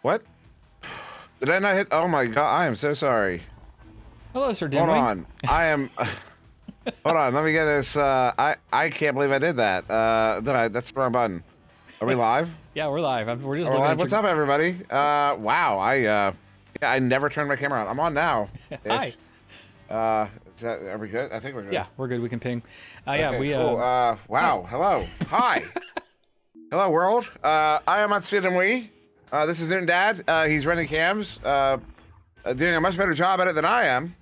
What? Did I not hit? Oh my god! I am so sorry. Hello, SirDimwi. Hold on. I am. Hold on. Let me get this. I can't believe I did that. No, that's the wrong button. Are we live? Yeah, we're live. We're just We're looking live. at What's up, everybody? Wow. I never turned my camera on. I'm on now. Hi. Are we good? I think we're good. Yeah, we're good. We can ping. Okay, Yeah, we. Cool. Wow. Hello. Hi. Hello, world. I am on SirDimwi. This is Newton Dad. He's running cams. Doing a much better job at it than I am.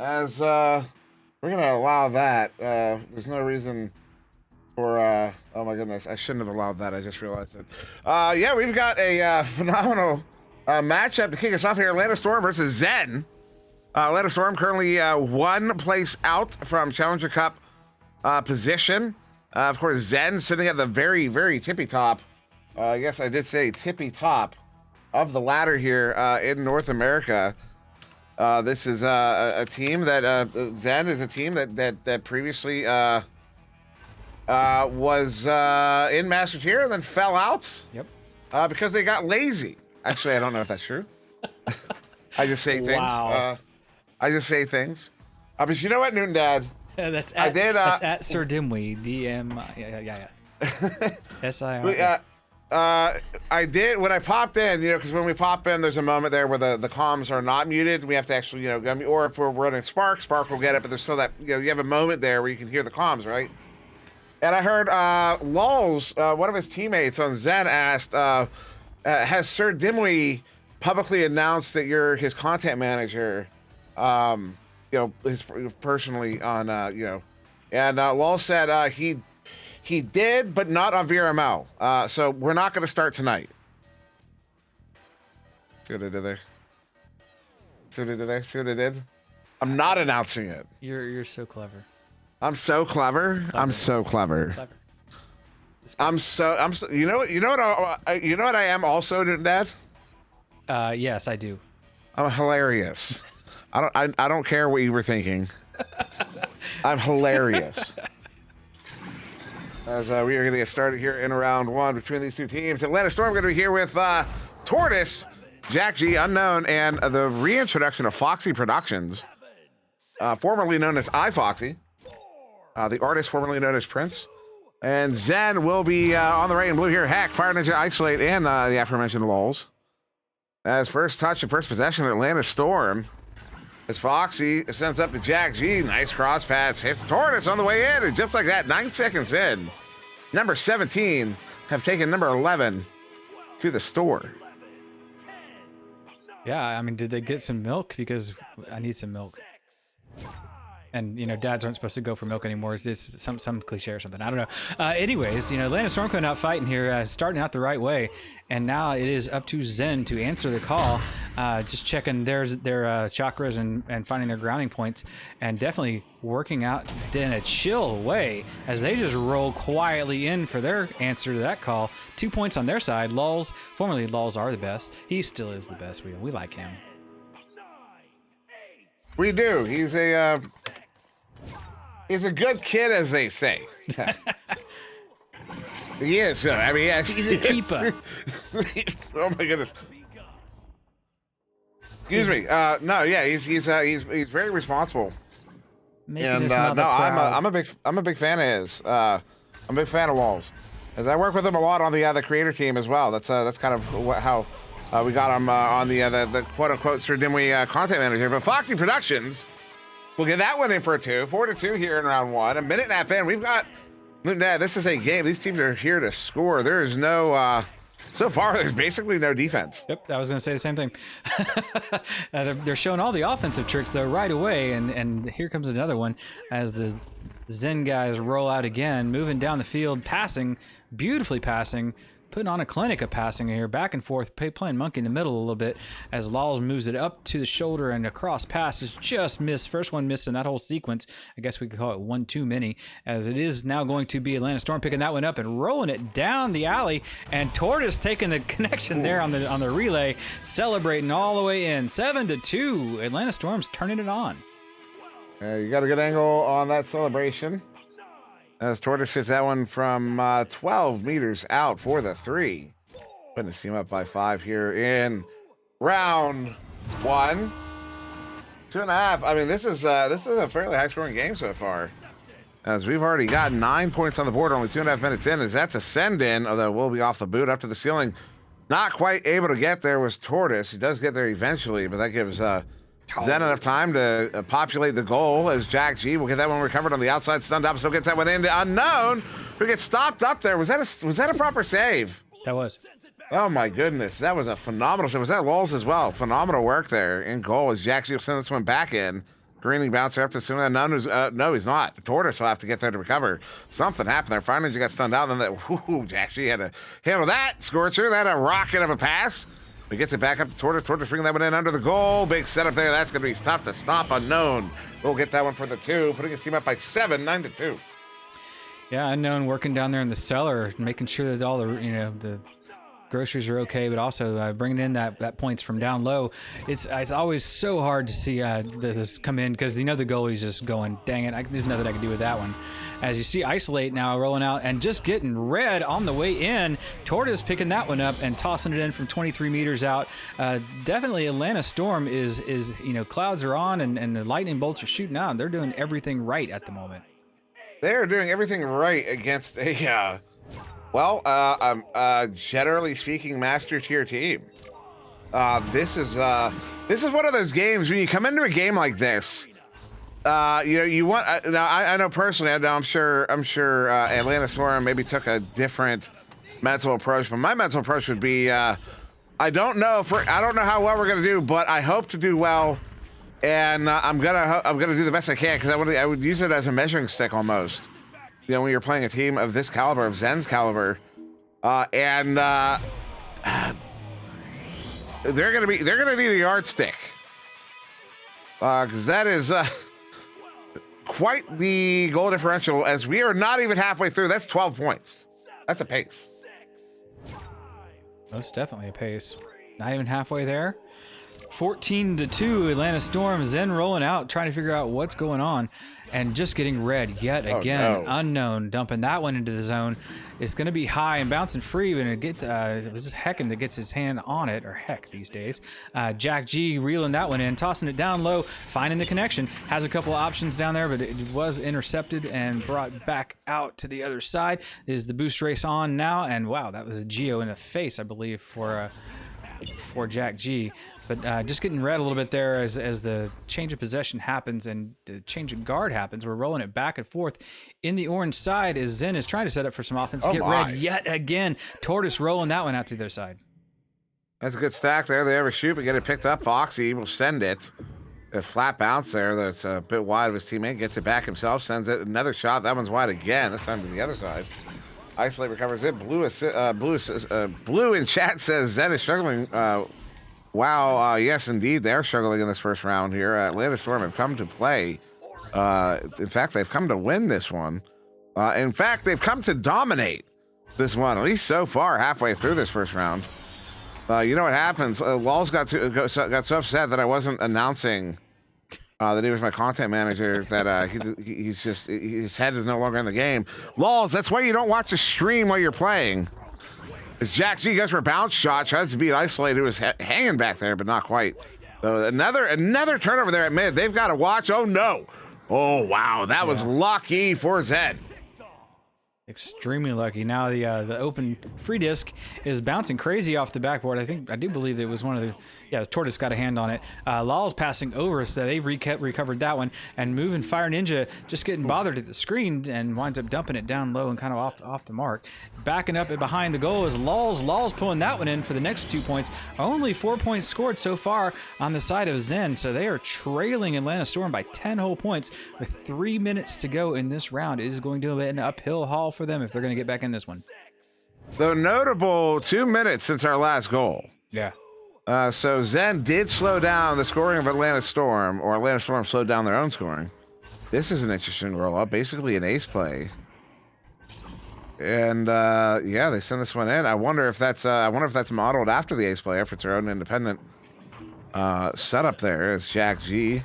As we're gonna allow that. There's no reason for oh my goodness, I shouldn't have allowed that. I just realized it. Yeah, we've got a phenomenal matchup to kick us off here. Atlanta Storm versus Zen. Atlanta Storm currently 1 place out from Challenger Cup position. Of course, Zen sitting at the very, very tippy top. Yes, I did say tippy top of the ladder here in North America. This is a team that Zen is a team that previously was in Master Tier and then fell out. Yep. Because they got lazy. Actually, I don't know if that's true. I just say things. Wow. I just say things. But you know what, Newton Dad? That's at, that's at SirDimwi. DM. Yeah. SIR. I did when I popped in, because when we pop in, there's a moment there where the comms are not muted. We have to actually, or if we're running Spark will get it, but there's still that, you have a moment there where you can hear the comms, right? And I heard Lulz, one of his teammates on Zen, asked, has SirDimwi publicly announced that you're his content manager? His personally on, and Lulz said he did, but not on VRML. So we're not going to start tonight. See what I did there? See what I did there? See what I did? I'm not announcing it. You're so clever. I'm so clever. I'm so clever. I'm so. You know what? You know what I am also, Dad. Yes, I do. I'm hilarious. I don't care what you were thinking. I'm hilarious. As we are going to get started here in round 1 between these two teams. Atlanta Storm going to be here with Tortoise, Jack G, Unknown, and the reintroduction of Foxy Productions, formerly known as iFoxy, the artist formerly known as Prince. And Zen will be on the right and blue here. Hack, Fire Ninja, Isolate, and the aforementioned Lulz. As first touch and first possession, Atlanta Storm. As Foxy sends up to Jack G. Nice cross pass. Hits Tortoise on the way in. And just like that, 9 seconds in, number 17 have taken number 11 to the store. Yeah, I mean, did they get some milk? Because I need some milk. And, dads aren't supposed to go for milk anymore. It's some cliche or something. I don't know. Anyways, Atlanta Storm coming out fighting here, starting out the right way. And now it is up to Zen to answer the call. Just checking their chakras and finding their grounding points. And definitely working out in a chill way as they just roll quietly in for their answer to that call. 2 points on their side. Lulz, formerly Lulz are the best. He still is the best. We like him. We do. He's a good kid, as they say. He is. I mean, yeah, he's a keeper. Oh my goodness. Excuse me. No, yeah, he's very responsible. Making and I'm a big fan of his. I'm a big fan of Lulz, as I work with him a lot on the creator team as well. That's kind of how we got him on the quote unquote SirDimwi content manager. But Foxy Productions, we'll get that one in for a 2. 4-2 here in round 1. A minute and a half in. We've got. This is a game. These teams are here to score. There is no. So far, there's basically no defense. Yep, I was going to say the same thing. They're showing all the offensive tricks, though, right away. And here comes another one as the Zen guys roll out again, moving down the field, passing, beautifully passing, putting on a clinic of passing here, back and forth, playing monkey in the middle a little bit as Lulz moves it up to the shoulder and across pass is just missed. First one missed in that whole sequence. I guess we could call it one too many, as it is now going to be Atlanta Storm picking that one up and rolling it down the alley, and Tortoise taking the connection there on the relay, celebrating all the way in. 7-2. Atlanta Storm's turning it on. You got a good angle on that celebration. As Tortoise hits that one from 12 meters out for the 3. Putting his team up by 5 here in round 1. 2.5. I mean, this is a fairly high-scoring game so far, as we've already got 9 points on the board, only 2.5 minutes in, as that's a send-in, although we'll be off the boot up to the ceiling. Not quite able to get there was Tortoise. He does get there eventually, but that gives Zen enough time to populate the goal, as Jack G will get that one recovered on the outside, stunned up, still gets that one into Unknown, who gets stopped up there. Was that a proper save? That was. Oh my goodness, that was a phenomenal save. Was that Lulz as well? Phenomenal work there in goal, as Jack G will send this one back in. Greening bouncer up to soon. Unknown is, no, he's not. Tortoise will have to get there to recover. Something happened there. Finally, he got stunned out, and then Jack G had to handle that. Scorcher, that a rocket of a pass. He gets it back up to Tortoise. Tortoise bringing that one in under the goal. Big setup there. That's going to be tough to stop. Unknown will get that one for the 2, putting his team up by 7, 9-2. Yeah, Unknown working down there in the cellar, making sure that all the groceries are okay, but also bringing in that points from down low. It's always so hard to see this come in, because the goalie's just going, dang it, there's nothing I can do with that one. As you see Isolate now rolling out and just getting red on the way in. Tortoise picking that one up and tossing it in from 23 meters out. Definitely Atlanta Storm is clouds are on and the lightning bolts are shooting out, and they're doing everything right at the moment. They're doing everything right against a generally speaking, master tier team. This is one of those games when you come into a game like this. You want. Now, I know personally. I'm sure Atlanta Storm maybe took a different mental approach, but my mental approach would be: I don't know how well we're gonna do, but I hope to do well, and I'm gonna do the best I can, because I would use it as a measuring stick almost. When you're playing a team of this caliber, of Zen's caliber, they're gonna need a yardstick, because that is quite the goal differential. As we are not even halfway through, that's 12 points. That's a pace. Most definitely a pace. Not even halfway there. 14-2, Atlanta Storm. Zen rolling out, trying to figure out what's going on, and just getting red yet again. No. Unknown dumping that one into the zone. It's going to be high and bouncing free, but it gets it was Heckin that gets his hand on it, or Heck these days. Jack G reeling that one in, tossing it down low, finding the connection. Has a couple of options down there, but it was intercepted and brought back out to the other side. Is the boost race on now? And wow, that was a Geo in the face, I believe, for Jack G. But just getting red a little bit there as the change of possession happens and the change of guard happens. We're rolling it back and forth. In the orange side, as Zen is trying to set up for some offense. Get red yet again. Tortoise rolling that one out to their side. That's a good stack there. They ever shoot, but get it picked up. Foxy will send it. A flat bounce there that's a bit wide of his teammate. Gets it back himself, sends it. Another shot. That one's wide again, this time to the other side. Isolate recovers it. Blue in chat says Zen is struggling. Wow, yes, indeed, they're struggling in this first round here. Atlanta Storm have come to play. In fact, they've come to win this one. In fact, they've come to dominate this one, at least so far, halfway through this first round. You know what happens? Lulz got so upset that I wasn't announcing that he was my content manager, that his head is no longer in the game. Lulz, that's why you don't watch the stream while you're playing. As Jack G goes for a bounce shot, tries to beat Isolate, who was hanging back there, but not quite. So another turnover there at mid. They've got to watch. Oh, no. Oh, wow. That was lucky for Zen. Extremely lucky. Now the open free disc is bouncing crazy off the backboard. I do believe it was one of the Tortoise got a hand on it. Law's passing over, so they've recovered that one, and moving Fire Ninja just getting bothered at the screen and winds up dumping it down low and kind of off the mark. Backing up behind the goal is Law's pulling that one in for the next 2 points. Only 4 points scored so far on the side of Zen, so they are trailing Atlanta Storm by 10 whole points with 3 minutes to go in this round. It is going to be an uphill haul for them if they're going to get back in this one. The notable 2 minutes since our last goal. Yeah. So Zen did slow down the scoring of Atlanta Storm, or Atlanta Storm slowed down their own scoring. This is an interesting roll-up, basically an ace play. And they send this one in. I wonder if that's modeled after the ace play, if it's their own independent setup there. As Jack G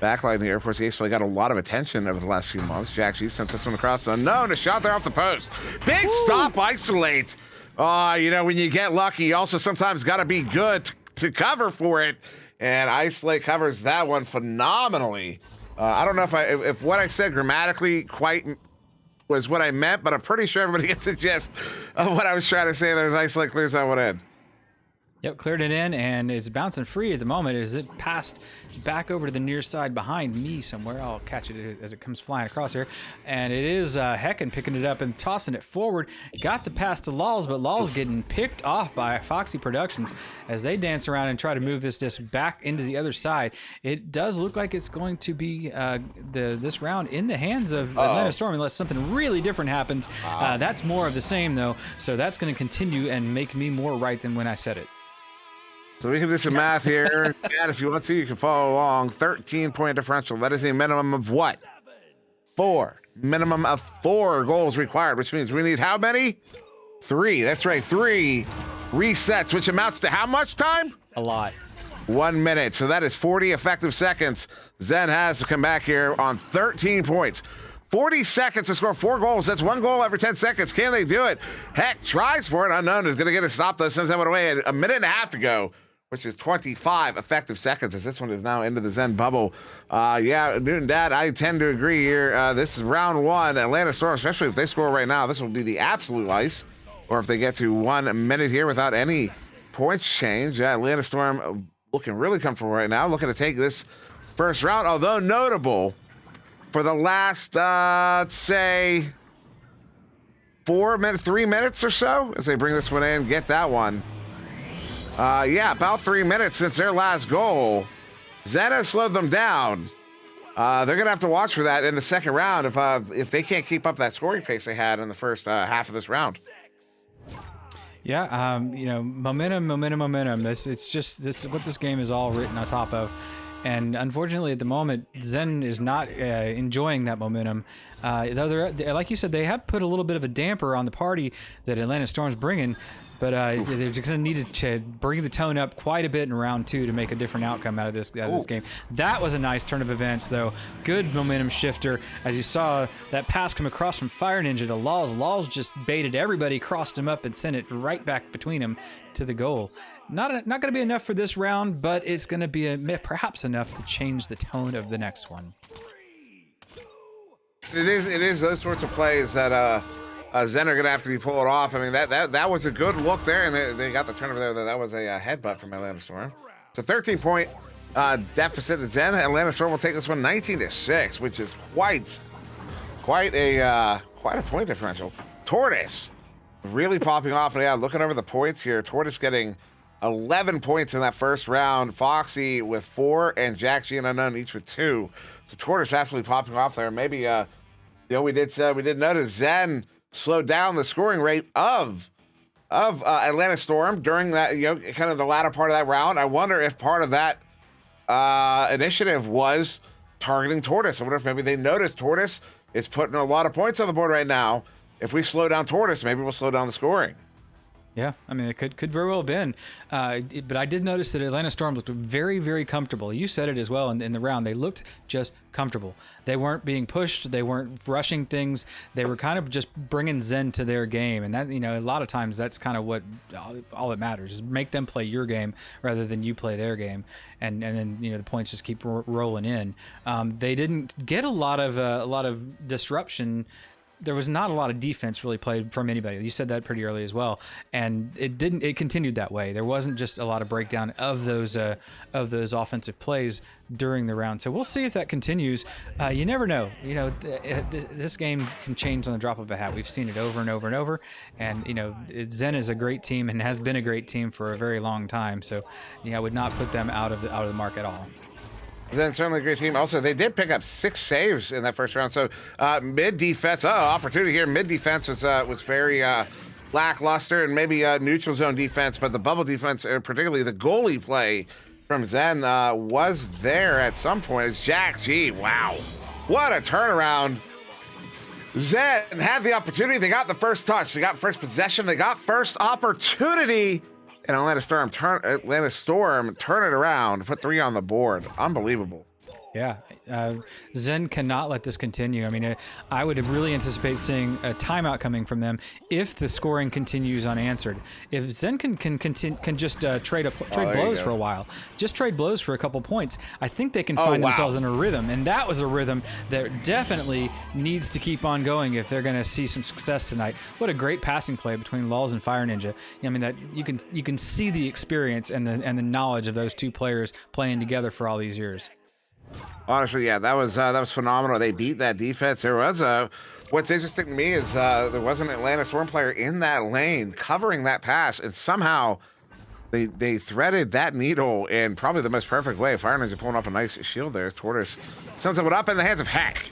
backline here. Of course, the ace play got a lot of attention over the last few months. Jack G sends this one across. Unknown, a shot there off the post. Big stop, Isolate. You know, when you get lucky, you also sometimes got to be good to cover for it. And Isolate covers that one phenomenally. I don't know if what I said grammatically quite was what I meant, but I'm pretty sure everybody gets the gist of what I was trying to say. There's Isolate clears that one in. Yep, cleared it in, and it's bouncing free at the moment as it passed back over to the near side behind me somewhere. I'll catch it as it comes flying across here. And it is Heckin picking it up and tossing it forward. Got the pass to Laws, but Laws getting picked off by Foxy Productions as they dance around and try to move this disc back into the other side. It does look like it's going to be this round in the hands of Atlanta Storm unless something really different happens. That's more of the same, though, so that's going to continue and make me more right than when I said it. So we can do some math here. And if you want to, you can follow along. 13-point differential. That is a minimum of what? 4. Minimum of 4 goals required, which means we need how many? 3. That's right, 3 resets, which amounts to how much time? A lot. 1 minute. So that is 40 effective seconds. Zen has to come back here on 13 points. 40 seconds to score 4 goals. That's 1 goal every 10 seconds. Can they do it? Heck, tries for it. Unknown is going to get a stop, though, since that went away. A minute and a half to go, which is 25 effective seconds as this one is now into the Zen bubble. Yeah, Newton Dad, I tend to agree here. This is round 1. Atlanta Storm, especially if they score right now, this will be the absolute ice. Or if they get to 1 minute here without any points change. Atlanta Storm looking really comfortable right now, looking to take this first round, although notable for the last, let's say, 3 minutes or so as they bring this one in, get that one. Yeah, about 3 minutes since their last goal. Zena slowed them down. They're going to have to watch for that in the second round if they can't keep up that scoring pace they had in the first half of this round. Yeah, you know, momentum. It's just what this game is all written on top of. And unfortunately, at the moment, Zen is not enjoying that momentum. Though they're, like you said, they have put a little bit of a damper on the party that Atlanta Storm's bringing. But they're just going to need to bring the tone up quite a bit in round 2 to make a different outcome out of this game. That was a nice turn of events, though. Good momentum shifter. As you saw that pass come across from Fire Ninja to Laws. Laws just baited everybody, crossed him up, and sent it right back between them to the goal. Not going to be enough for this round, but it's going to be perhaps enough to change the tone of the next one. It is those sorts of plays that Zen are going to have to be pulled off. I mean, that was a good look there, and they got the turnover there. That was a headbutt from Atlanta Storm. So 13-point deficit at Zen. Atlanta Storm will take this one 19-6, which is quite a point differential. Tortoise really popping off. And yeah, looking over the points here, Tortoise getting 11 points in that first round. Foxy with 4, and Jack G and Unknown each with 2. So Tortoise absolutely popping off there. Maybe we did notice Zen slowed down the scoring rate of Atlanta Storm during that, kind of the latter part of that round. I wonder if part of that initiative was targeting Tortoise. I wonder if maybe they noticed Tortoise is putting a lot of points on the board right now. If we slow down Tortoise, maybe we'll slow down the scoring. Yeah, I mean, it could very well have been. But I did notice that Atlanta Storm looked very, very comfortable. You said it as well in the round. They looked just comfortable. They weren't being pushed. They weren't rushing things. They were kind of just bringing Zen to their game. And that, a lot of times that's kind of what all that matters is make them play your game rather than you play their game. And then, the points just keep rolling in. They didn't get a lot of disruption. There was not a lot of defense really played from anybody. You said that pretty early as well, and it continued that way. There wasn't just a lot of breakdown of those offensive plays during the round. So we'll see if that continues. You never know. This game can change on the drop of a hat. We've seen it over and over and over. And Zen is a great team and has been a great team for a very long time. So I would not put them out of the mark at all. Then certainly a great team. Also, they did pick up 6 saves in that first round. So mid defense, opportunity here. Mid defense was very lackluster, and maybe neutral zone defense, but the bubble defense, particularly the goalie play from Zen, was there at some point. As Jack G, wow, what a turnaround! Zen had the opportunity. They got the first touch. They got first possession. They got first opportunity. And Atlanta Storm turn it around, put 3 on the board. Unbelievable. Yeah, Zen cannot let this continue. I mean, I would really anticipate seeing a timeout coming from them if the scoring continues unanswered. If Zen can just trade blows for a while, just trade blows for a couple points, I think they can find themselves in a rhythm. And that was a rhythm that definitely needs to keep on going if they're going to see some success tonight. What a great passing play between Lulz and Fire Ninja. I mean, that you can see the experience and the knowledge of those two players playing together for all these years. Honestly, yeah, that was phenomenal. They beat that defense. There was what's interesting to me is there was an Atlanta Storm player in that lane covering that pass, and somehow they threaded that needle in probably the most perfect way. Fire Ninja pulling off a nice shield there. Tortoise sends it up in the hands of Heck.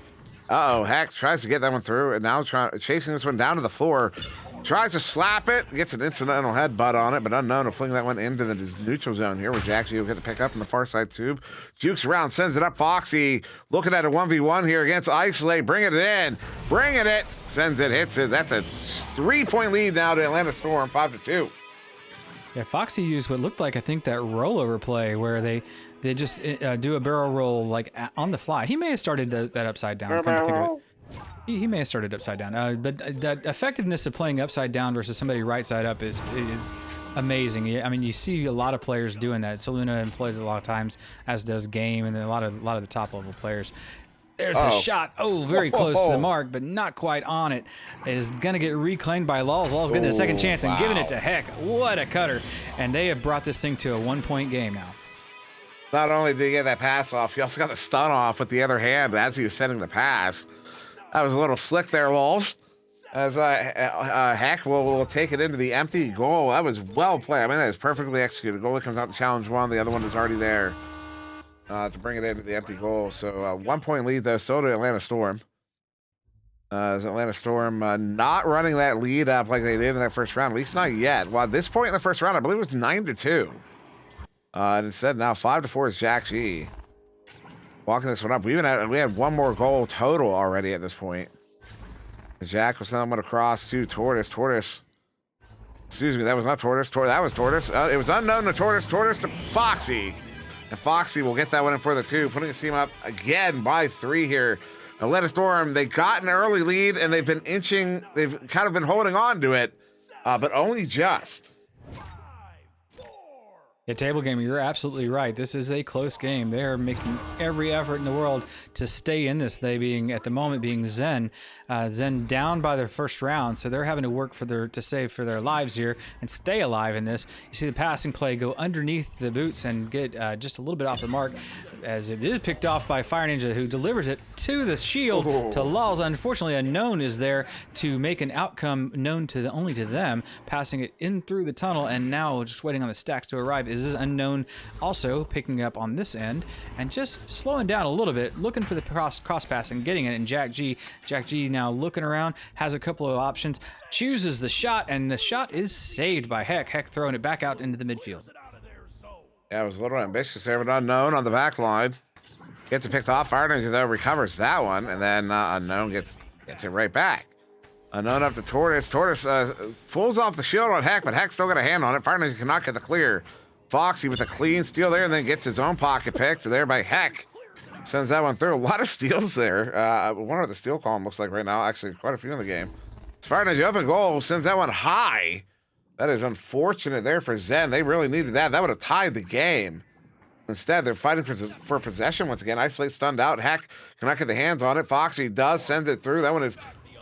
Heck tries to get that one through, and now chasing this one down to the floor. Tries to slap it, gets an incidental headbutt on it, but Unknown will fling that one into the neutral zone here, where Jack G will get the pick up in the far side tube. Jukes around, sends it up. Foxy looking at a 1v1 here against Isolate, bringing it in, bringing it, sends it, hits it. That's a 3-point lead now to Atlanta Storm, 5-2. Yeah, Foxy used what looked like, I think, that rollover play where they just do a barrel roll like on the fly. He may have started that upside down. He may have started upside down, but the effectiveness of playing upside down versus somebody right side up is amazing. I mean, you see a lot of players doing that. Saluna employs it a lot of times, as does Game, and a lot of the top level players. There's a shot. Oh, very close to the mark, but not quite on it. It is going to get reclaimed by Lulz. Lulz getting a second chance and giving it to Heck. What a cutter. And they have brought this thing to a 1-point game now. Not only did he get that pass off, he also got the stun off with the other hand as he was sending the pass. That was a little slick there, Lulz. As Heck will take it into the empty goal. That was well played. I mean, that was perfectly executed. Goalie comes out to challenge one. The other one is already there to bring it into the empty goal. So 1-point lead, though, still to Atlanta Storm. As Atlanta Storm not running that lead up like they did in that first round, at least not yet. Well, at this point in the first round, I believe it was 9-2. And instead, now 5-4 is Jack G. Walking this one up. We had one more goal total already at this point. Jack was sending one across to Tortoise. Excuse me, that was not Tortoise. That was Tortoise. It was unknown to Tortoise. Tortoise to Foxy. And Foxy will get that one in for the 2, putting his team up again by 3 here. Atlanta Storm, they got an early lead, and they've been inching. They've kind of been holding on to it, but only just. Yeah, Table Game, you're absolutely right. This is a close game. They are making every effort in the world to stay in this. They being, at the moment, being Zen. Zen down by their first round, so they're having to work to save for their lives here and stay alive in this. You see the passing play go underneath the boots and get just a little bit off the mark, as it is picked off by Fire Ninja, who delivers it to the shield to Lulz. Unfortunately, Unknown is there to make an outcome known to only to them, passing it in through the tunnel, and now just waiting on the stacks to arrive. Is Unknown also picking up on this end and just slowing down a little bit, looking for the cross pass and getting it. And Jack G now looking around, has a couple of options, chooses the shot, and the shot is saved by Heck. Heck throwing it back out into the midfield. Yeah, it was a little ambitious there, but Unknown on the back line gets it picked off. Fire Ninja, though, recovers that one, and then Unknown gets it right back. Unknown up to Tortoise. Tortoise pulls off the shield on Heck, but Heck still got a hand on it. Fire Ninja cannot get the clear. Foxy with a clean steal there, and then gets his own pocket picked there by Heck. Sends that one through. A lot of steals there. I wonder what the steal column looks like right now. Actually, quite a few in the game. Fire Ninja open goal, sends that one high. That is unfortunate there for Zen. They really needed that. That would have tied the game. Instead, they're fighting for possession once again. Isolate stunned out. Heck cannot get the hands on it. Foxy does send it through. That one is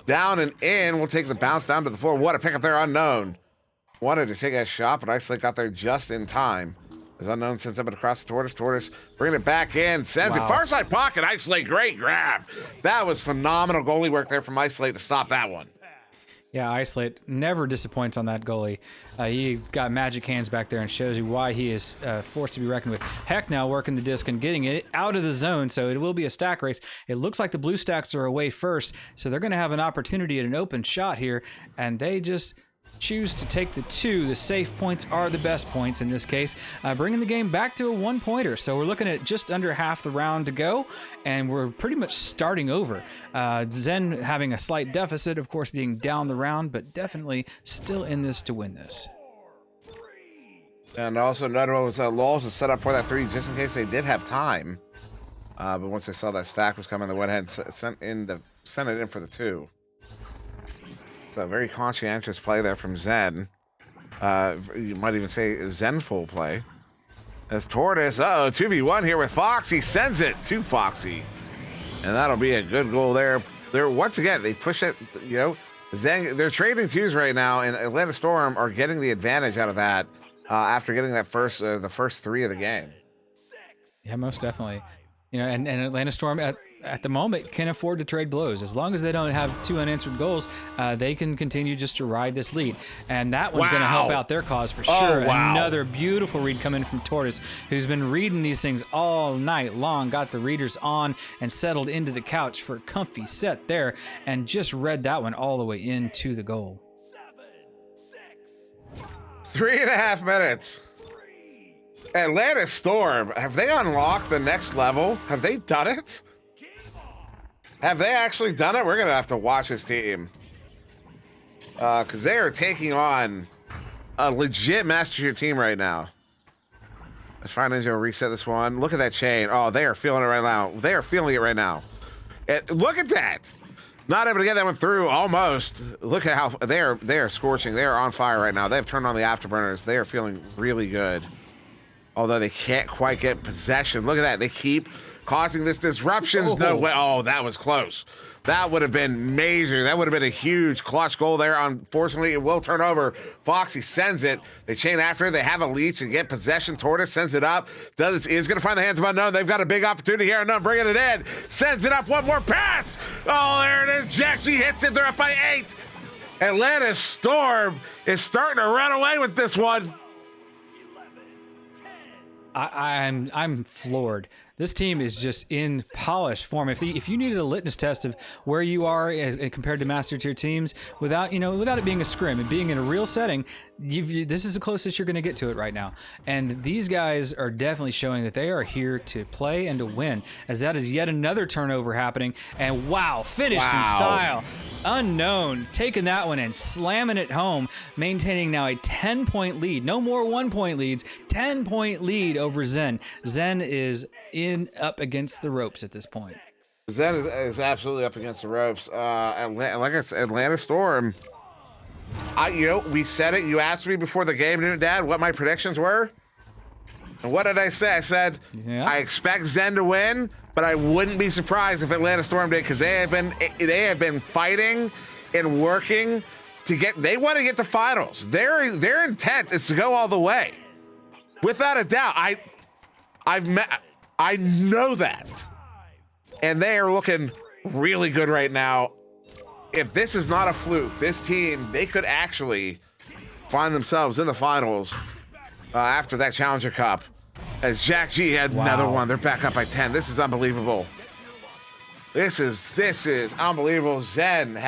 down and in. We'll take the bounce down to the floor. What a pickup there, Unknown. Wanted to take that shot, but Isolate got there just in time. As Unknown sends it across the Tortoise. Tortoise bringing it back in. Sends it far side pocket. Isolate, great grab. That was phenomenal goalie work there from Isolate to stop that one. Yeah, Isolate never disappoints on that goalie. He's got magic hands back there and shows you why he is forced to be reckoned with. Heck now working the disc and getting it out of the zone, so it will be a stack race. It looks like the blue stacks are away first, so they're going to have an opportunity at an open shot here, and they just choose to take the 2. The safe points are the best points in this case, bringing the game back to a 1-pointer. So we're looking at just under half the round to go, and we're pretty much starting over. Zen having a slight deficit, of course, being down the round, but definitely still in this to win this. And also notable was Lulz is set up for that 3 just in case they did have time. But once they saw that stack was coming, they went ahead and sent it in for the 2. So a very conscientious play there from Zen. You might even say Zenful play. As Tortoise, 2v1 here with Foxy, sends it to Foxy. And that'll be a good goal there. Once again, they push it, Zen, they're trading 2s right now, and Atlanta Storm are getting the advantage out of that after getting that the first 3 of the game. Yeah, most definitely. And Atlanta Storm at the moment can afford to trade blows. As long as they don't have 2 unanswered goals, they can continue just to ride this lead. And that one's going to help out their cause for sure. Wow. Another beautiful read coming from Tortoise, who's been reading these things all night long, got the readers on and settled into the couch for a comfy set there, and just read that one all the way into the goal. 3.5 minutes. Atlanta Storm, have they unlocked the next level? Have they done it? Have they actually done it? We're going to have to watch this team. Because they are taking on a legit Master Tier team right now. Let's find Ninja reset this one. Look at that chain. Oh, they are feeling it right now. They are feeling it right now. Look at that. Not able to get that one through, almost. Look at how they are scorching. They are on fire right now. They've turned on the afterburners. They are feeling really good. Although they can't quite get possession. Look at that. They keep causing this disruptions. Oh. No way. Oh, that was close. That would have been major. That would have been a huge clutch goal there. Unfortunately, it will turn over. Foxy sends it. They chain after. They have a leech and get possession. Tortoise sends it up. Is going to find the hands of Unknown. They've got a big opportunity here. Unknown bringing it in. Sends it up. One more pass. Oh, there it is. Jack G hits it. They're up by 8. Atlanta Storm is starting to run away with this one. I'm floored. This team is just in polished form. If you needed a litmus test of where you are as compared to Master Tier teams, without it being a scrim and being in a real setting, this is the closest you're going to get to it right now. And these guys are definitely showing that they are here to play and to win, as that is yet another turnover happening. And wow, finished in style. Unknown taking that one and slamming it home, maintaining now a 10-point lead. No more 1-point leads, 10-point lead over Zen. Zen is up against the ropes at this point. Zen is absolutely up against the ropes. Like I said, Atlanta Storm. We said it. You asked me before the game, didn't Dad, what my predictions were? And what did I say? I said, I expect Zen to win, but I wouldn't be surprised if Atlanta Storm did, because they have been fighting and working to get. They want to get to finals. Their intent is to go all the way, without a doubt. I know that, and they are looking really good right now. If this is not a fluke, this team, they could actually find themselves in the finals after that Challenger Cup. As Jack G had another one. They're back up by 10. This is unbelievable. This is unbelievable. Zen may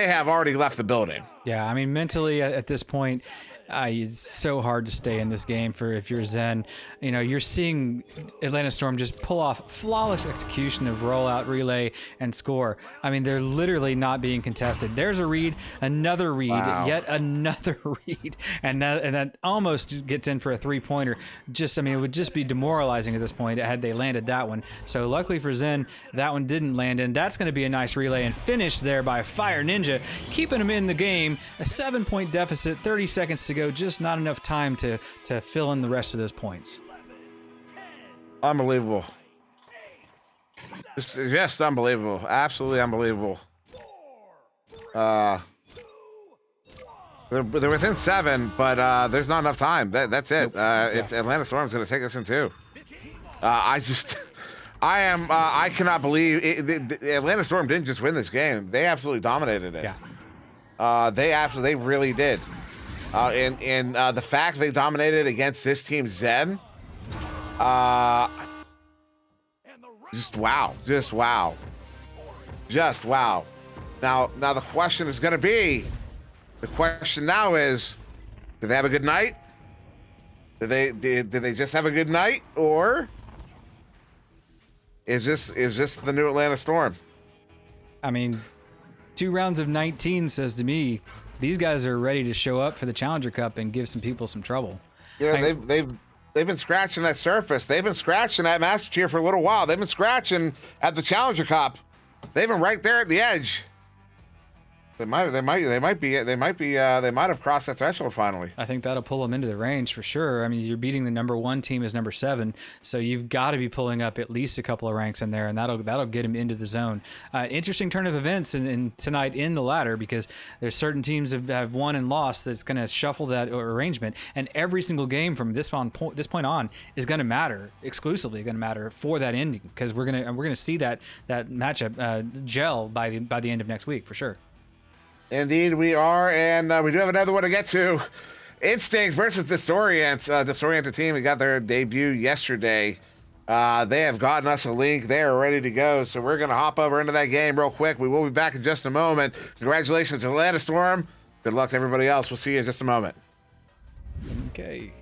have already left the building. Yeah, I mean, mentally at this point, it's so hard to stay in this game if you're Zen. You're seeing Atlanta Storm just pull off flawless execution of rollout, relay, and score. I mean, they're literally not being contested. There's a read, another read, yet another read, and that almost gets in for a 3-pointer. It would just be demoralizing at this point had they landed that one. So luckily for Zen, that one didn't land in. That's going to be a nice relay and finish there by Fire Ninja, keeping them in the game. A 7-point deficit, 30 seconds to go, just not enough time to fill in the rest of those points. Unbelievable. Just unbelievable. Absolutely unbelievable. They're within 7, but there's not enough time. That's it. It's Atlanta Storm's going to take this in 2. I cannot believe the Atlanta Storm didn't just win this game. They absolutely dominated it. Yeah. They really did. And the fact they dominated against this team, Zen, just wow. Now the question is going to be, the question now is, did they have a good night? Did they just have a good night, or is this the new Atlanta Storm? I mean, 2 rounds of 19 says to me, these guys are ready to show up for the Challenger Cup and give some people some trouble. Yeah, They've been scratching that surface. They've been scratching that Master Tier for a little while. They've been scratching at the Challenger Cup. They've been right there at the edge. They might have crossed that threshold finally. I think that'll pull them into the range for sure. I mean, you're beating the number 1 team as number 7, so you've got to be pulling up at least a couple of ranks in there, and that'll get them into the zone. Interesting turn of events in tonight in the ladder, because there's certain teams that have won and lost that's going to shuffle that arrangement, and every single game from this point on is going to matter, exclusively going to matter for that ending, because we're gonna see that matchup gel by the end of next week for sure. Indeed, we are, and we do have another one to get to. Instinct versus Disorient. Disoriented team, we got their debut yesterday. They have gotten us a link. They are ready to go, so we're going to hop over into that game real quick. We will be back in just a moment. Congratulations to Atlanta Storm. Good luck to everybody else. We'll see you in just a moment. Okay.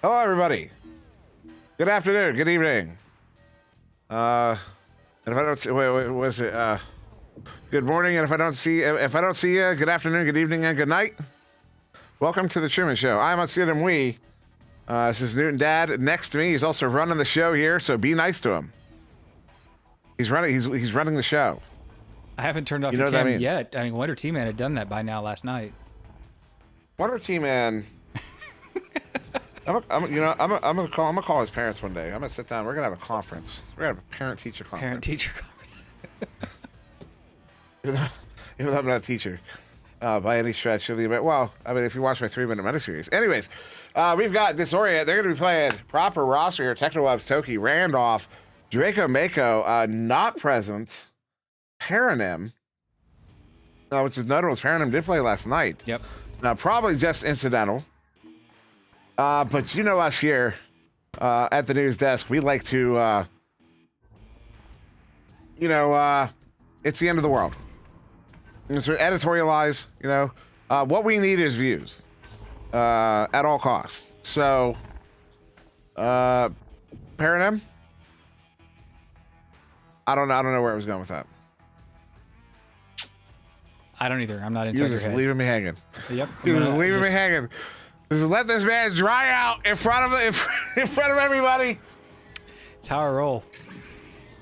Hello, everybody. Good afternoon. Good evening. And if I don't see, wait, what is it? Good morning. And if I don't see you, good afternoon, good evening, and good night. Welcome to the Truman Show. I'm SirDimwi. This is Newton Dad next to me. He's also running the show here, so be nice to him. He's running. He's running the show. I haven't turned off You know your what that cam means? yet. I mean, Wonder T-Man had done that by now last night. Wonder T-Man. I'm gonna call his parents one day. I'm gonna sit down. We're gonna have a conference. We're gonna have a parent-teacher conference. Parent-teacher conference. Even though I'm not a teacher by any stretch of the event. Well, I mean, if you watch my 3-minute miniseries. Anyways, we've got Disorient. They're going to be playing proper roster here. Technowebs, Toki, Randolph, Draco Mako, not present. Paranim, which is notable. Paranim did play last night. Yep. Probably just incidental. But you know us here at the news desk, we like to, it's the end of the world. So editorialize, what we need is views at all costs. So, Paranim, I don't know where I was going with that. I don't either. I'm not You're inside your just head. leaving me hanging. Yep. You're just leaving me hanging. Just let this man dry out in front of everybody. It's how I roll.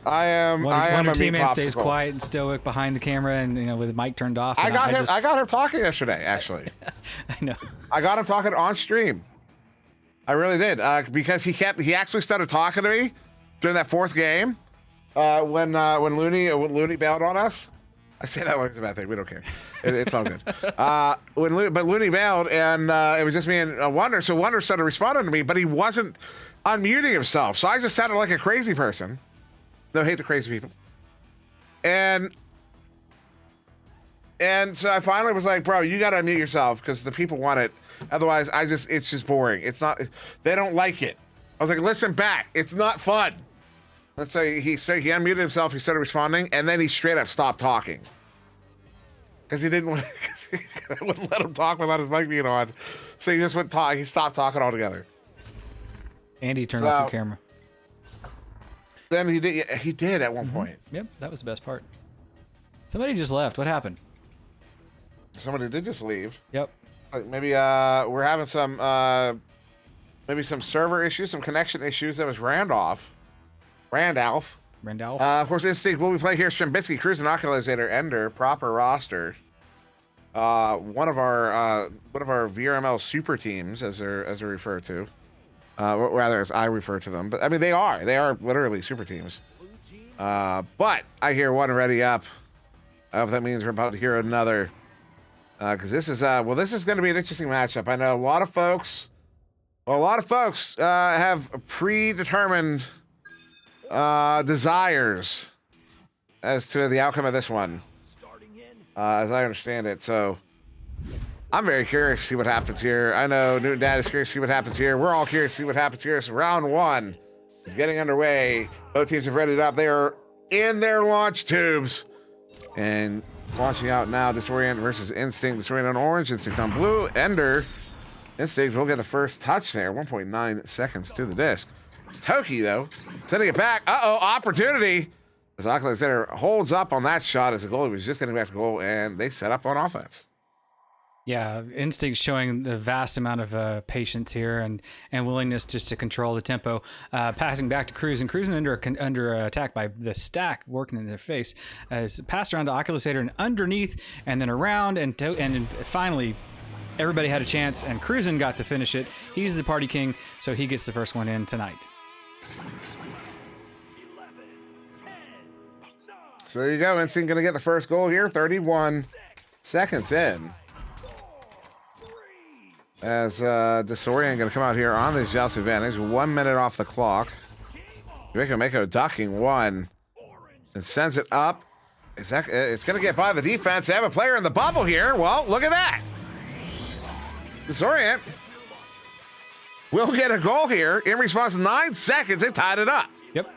I am Wonder a meat T-Man stays popsicle. quiet and stoic behind the camera, and with the mic turned off. I and got him talking yesterday, actually. I know. I got him talking on stream. I really did, because he actually started talking to me during that fourth game when Looney bailed on us. I say that like it's a bad thing. We don't care. It's all good. But Looney bailed, and it was just me and Wonder. So Wonder started responding to me, but he wasn't unmuting himself. So I just sounded like a crazy person. No hate to crazy people. And so I finally was like, bro, you got to unmute yourself because the people want it. Otherwise, it's just boring. It's not, they don't like it. I was like, listen back. It's not fun. Let's say he unmuted himself. He started responding, and then he straight up stopped talking because he didn't want. I wouldn't let him talk without his mic being on. So he just he stopped talking altogether. Andy turned off your camera. Then he did at one point. Yep, that was the best part. Somebody just left. What happened? Somebody did just leave. Yep. Like maybe we're having some server issues, some connection issues. That was Randolph. Of course, Instinct will be playing here. Shrimbitsky, Cruising, Oculizator, Ender, proper roster. One of our VRML super teams, as they're referred to. Rather, as I refer to them. But I mean, they are literally super teams. But I hear one already up. That means we're about to hear another. Because this is going to be an interesting matchup. I know a lot of folks have predetermined desires as to the outcome of this one, as I understand it. So I'm very curious to see what happens here. I know Newton Dad is curious to see what happens here. We're all curious to see what happens here. So round one is getting underway. Both teams have readied up. They are in their launch tubes and launching out now. Disorient versus Instinct. Disorient on orange, Instinct on blue. Ender. Instinct will get the first touch there. 1.9 seconds to the disc. It's Toki, though, sending it back. Opportunity. As Oculizator holds up on that shot as the goalie was just getting back to goal, and they set up on offense. Yeah, Instinct showing the vast amount of patience here and willingness just to control the tempo. Passing back to Cruising under attack by the stack working in their face. As passed around to Oculizator and underneath, and then around, and finally everybody had a chance, and Cruising got to finish it. He's the party king, so he gets the first one in tonight. So there you go. Instinct going to get the first goal here. 31 seconds in. As Disorient going to come out here on this joust advantage. 1 minute off the clock. Draco Mako ducking one. And sends it up. It's going to get by the defense. They have a player in the bubble here. Well, look at that. Disorient will get a goal here. In response, 9 seconds. They tied it up. Yep.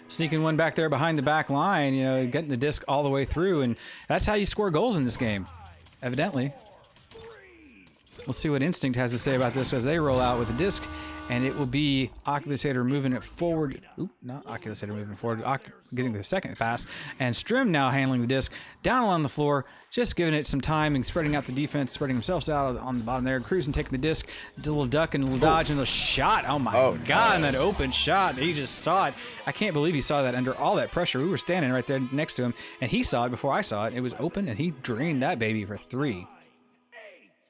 Sneaking one back there behind the back line, getting the disc all the way through. And that's how you score goals in this game, evidently. We'll see what Instinct has to say about this as they roll out with the disc and it will be Oculusator moving it forward. Oop, not Oculusator moving forward. Getting the second pass, and Strim now handling the disc down along the floor, just giving it some time and spreading out the defense, spreading himself out on the bottom there. Cruising, taking the disc, did a little duck and a little dodge and a little shot. Oh my God, and that open shot. He just saw it. I can't believe he saw that under all that pressure. We were standing right there next to him, and he saw it before I saw it. It was open, and he drained that baby for 3.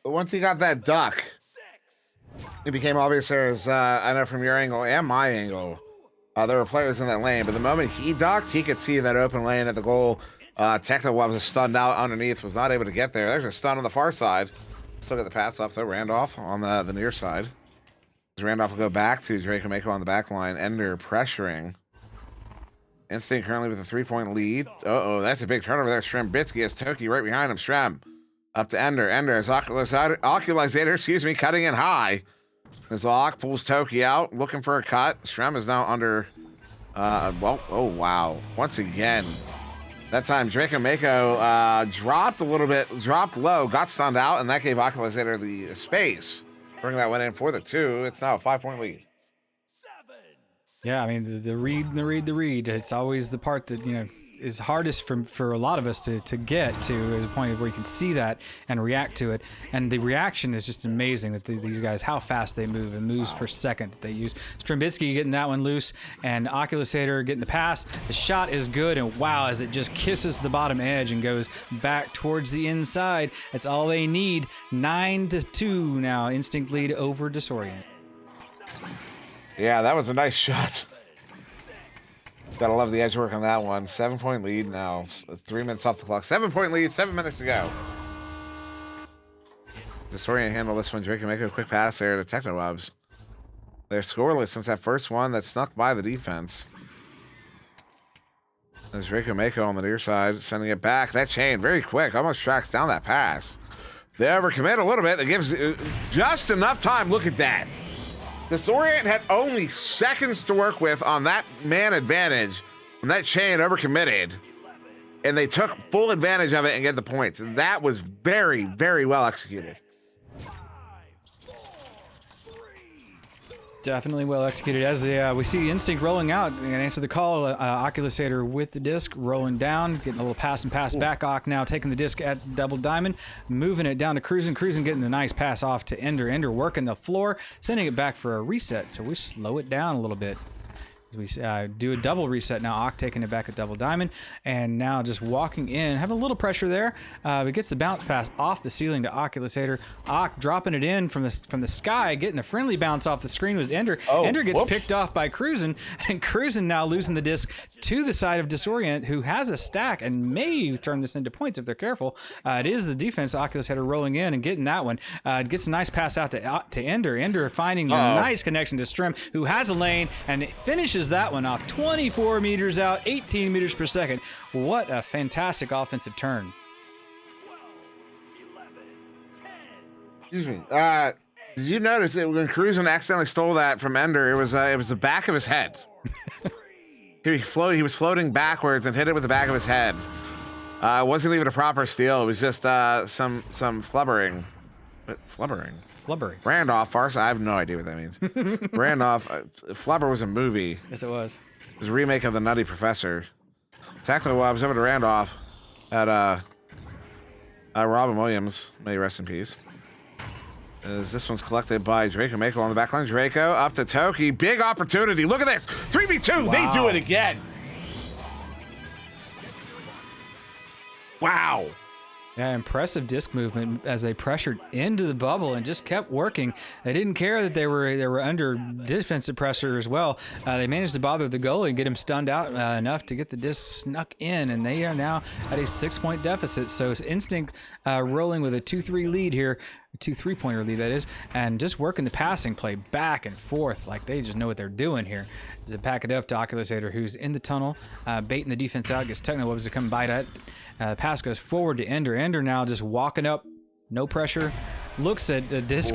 But once he got that duck, it became obvious there's, I know from your angle and my angle, there were players in that lane. But the moment he ducked, he could see that open lane at the goal. Techno was stunned out underneath, was not able to get there. There's a stun on the far side. Still got the pass off, though. Randolph on the near side. Randolph will go back to Draco Mako on the back line. Ender pressuring. Instinct currently with a 3-point lead. Uh-oh, that's a big turnover there. Strembitsky has Toki right behind him. Strem up to Ender. Ender has Oculizator, cutting in high. As Ock pulls Toki out, looking for a cut. Strem is now under, oh wow. Once again, that time Draco Mako dropped a little bit, dropped low, got stunned out, and that gave Oculizator the space. Bring that one in for the 2. It's now a 5-point lead. Yeah, I mean, the read. It's always the part that, is hardest for a lot of us to get to, as a point where you can see that and react to it. And the reaction is just amazing that these guys, how fast they move and moves per second that they use. Strembitsky getting that one loose, and Oculisator getting the pass. The shot is good, and wow, as it just kisses the bottom edge and goes back towards the inside. That's all they need. 9-2 now. Instinct lead over Disorient. Yeah, that was a nice shot. Gotta love the edge work on that one. 7-point lead now. 3 minutes off the clock. 7-point lead, 7 minutes to go. Disorient handle this one. Draco Mako, a quick pass there to Technowebs. They're scoreless since that first one that snuck by the defense. There's Draco Mako on the near side, sending it back. That chain, very quick, almost tracks down that pass. They overcommit a little bit. That gives just enough time. Look at that. Disorient had only seconds to work with on that man advantage when that chain overcommitted, and they took full advantage of it and get the points. And that was very, very well executed. Definitely well executed. As we see Instinct rolling out and answer the call, Oculisator with the disc, rolling down, getting a little pass and pass back. Ock now taking the disc at Double Diamond, moving it down to Cruising, getting the nice pass off to Ender. Ender working the floor, sending it back for a reset. So we slow it down a little bit. We do a double reset now. Ock taking it back at Double Diamond, and now just walking in, having a little pressure there. But gets the bounce pass off the ceiling to Oculisator. Ock dropping it in from the sky, getting a friendly bounce off the screen was Ender. Ender gets picked off by Cruisin', and Cruisin' now losing the disc to the side of Disorient, who has a stack and may turn this into points if they're careful. It is the defense. Oculisator rolling in and getting that one. Gets a nice pass out to Ender. Ender finding the nice connection to Strim, who has a lane, and it finishes that one off 24 meters out, 18 meters per second. What a fantastic offensive turn. 12, 11, 10. Excuse me. Did you notice that when Cruisin' accidentally stole that from Ender, it was the back of his head. He was floating backwards and hit it with the back of his head. It wasn't even a proper steal. It was just some flubbering. Flubbering. Randolph, Farsa, I have no idea what that means. Randolph, Flubber was a movie. Yes, it was. It was a remake of The Nutty Professor. Technowebs over to Randolph at Robin Williams. May he rest in peace. As this one's collected by Draco Mako on the back line. Draco up to Toki. Big opportunity. Look at this. 3v2. Wow. They do it again. Wow. Yeah, impressive disc movement as they pressured into the bubble and just kept working. They didn't care that they were under defensive pressure as well. They managed to bother the goalie and get him stunned out enough to get the disc snuck in, and they are now at a 6-point deficit. So Instinct rolling with a 2-3 lead here. A 2-3-pointer lead, that is, and just working the passing play back and forth like they just know what they're doing here. As they pack it up to Oculisator, who's in the tunnel, baiting the defense out, gets Technowebs to come bite at. Pass goes forward to Ender. Ender now just walking up, no pressure, looks at the disc,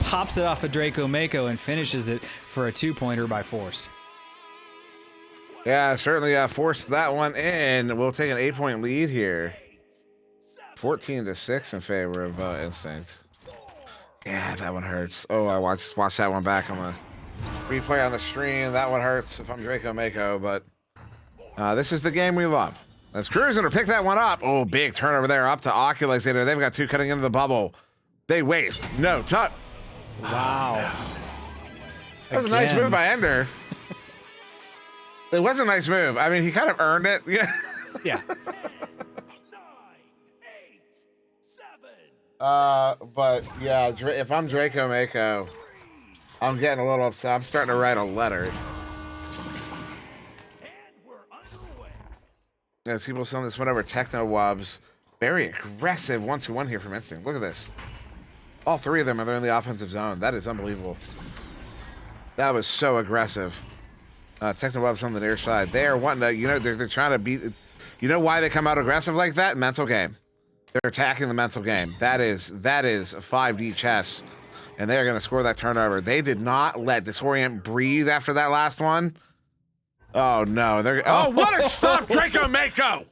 pops it off of Draco Mako, and finishes it for a 2-pointer by force. Yeah, certainly forced that one in. We'll take an 8-point lead here. 14-6 in favor of Instinct. Yeah, that one hurts. Oh, I watched that one back on the replay on the stream. That one hurts if I'm Draco Mako, but this is the game we love. As Cruiser pick that one up. Oh, big turnover there up to Oculator. They've got two cutting into the bubble. They waste. No, tuck. Wow. That was a nice move by Ender. It was a nice move. I mean, he kind of earned it. Yeah. Yeah. But yeah, if I'm Draco Mako, I'm getting a little upset. I'm starting to write a letter. As people send this one over Techno Wubs. Very aggressive 1-2-1 here from Instinct. Look at this. All three of them are in the offensive zone. That is unbelievable. That was so aggressive. Techno Wubs on the near side. They are wanting to, you know, they're trying to beat. You know why they come out aggressive like that? Mental game. They're attacking the mental game. That is 5D chess. And they're going to score that turnover. They did not let Disorient breathe after that last one. Oh, no. Oh, what a stop, Draco Mako!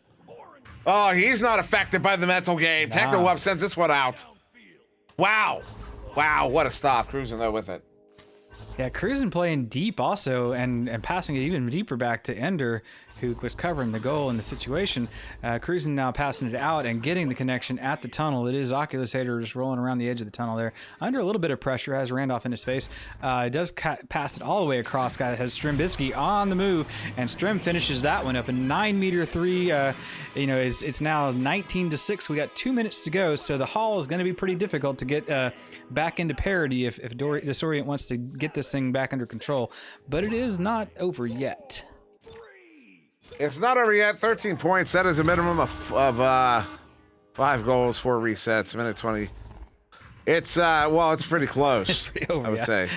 Oh, he's not affected by the mental game. Nah. Techno Wub sends this one out. Wow. Wow, what a stop. Cruising, though, with it. Yeah, Cruising playing deep also and passing it even deeper back to Ender, who was covering the goal in the situation. Cruising now passing it out and getting the connection at the tunnel. It is Oculator just rolling around the edge of the tunnel there. Under a little bit of pressure, has Randolph in his face. Does pass it all the way across. Guy has Strimbisky on the move, and Strim finishes that one up. A 9-meter three, it's now 19-6. We got 2 minutes to go, so the haul is going to be pretty difficult to get back into parity if Disorient wants to get this thing back under control. But it is not over yet. It's not over yet. 13 points. That is a minimum of 5 goals, 4 resets, minute 20. It's it's pretty close. It's pretty over, I would say.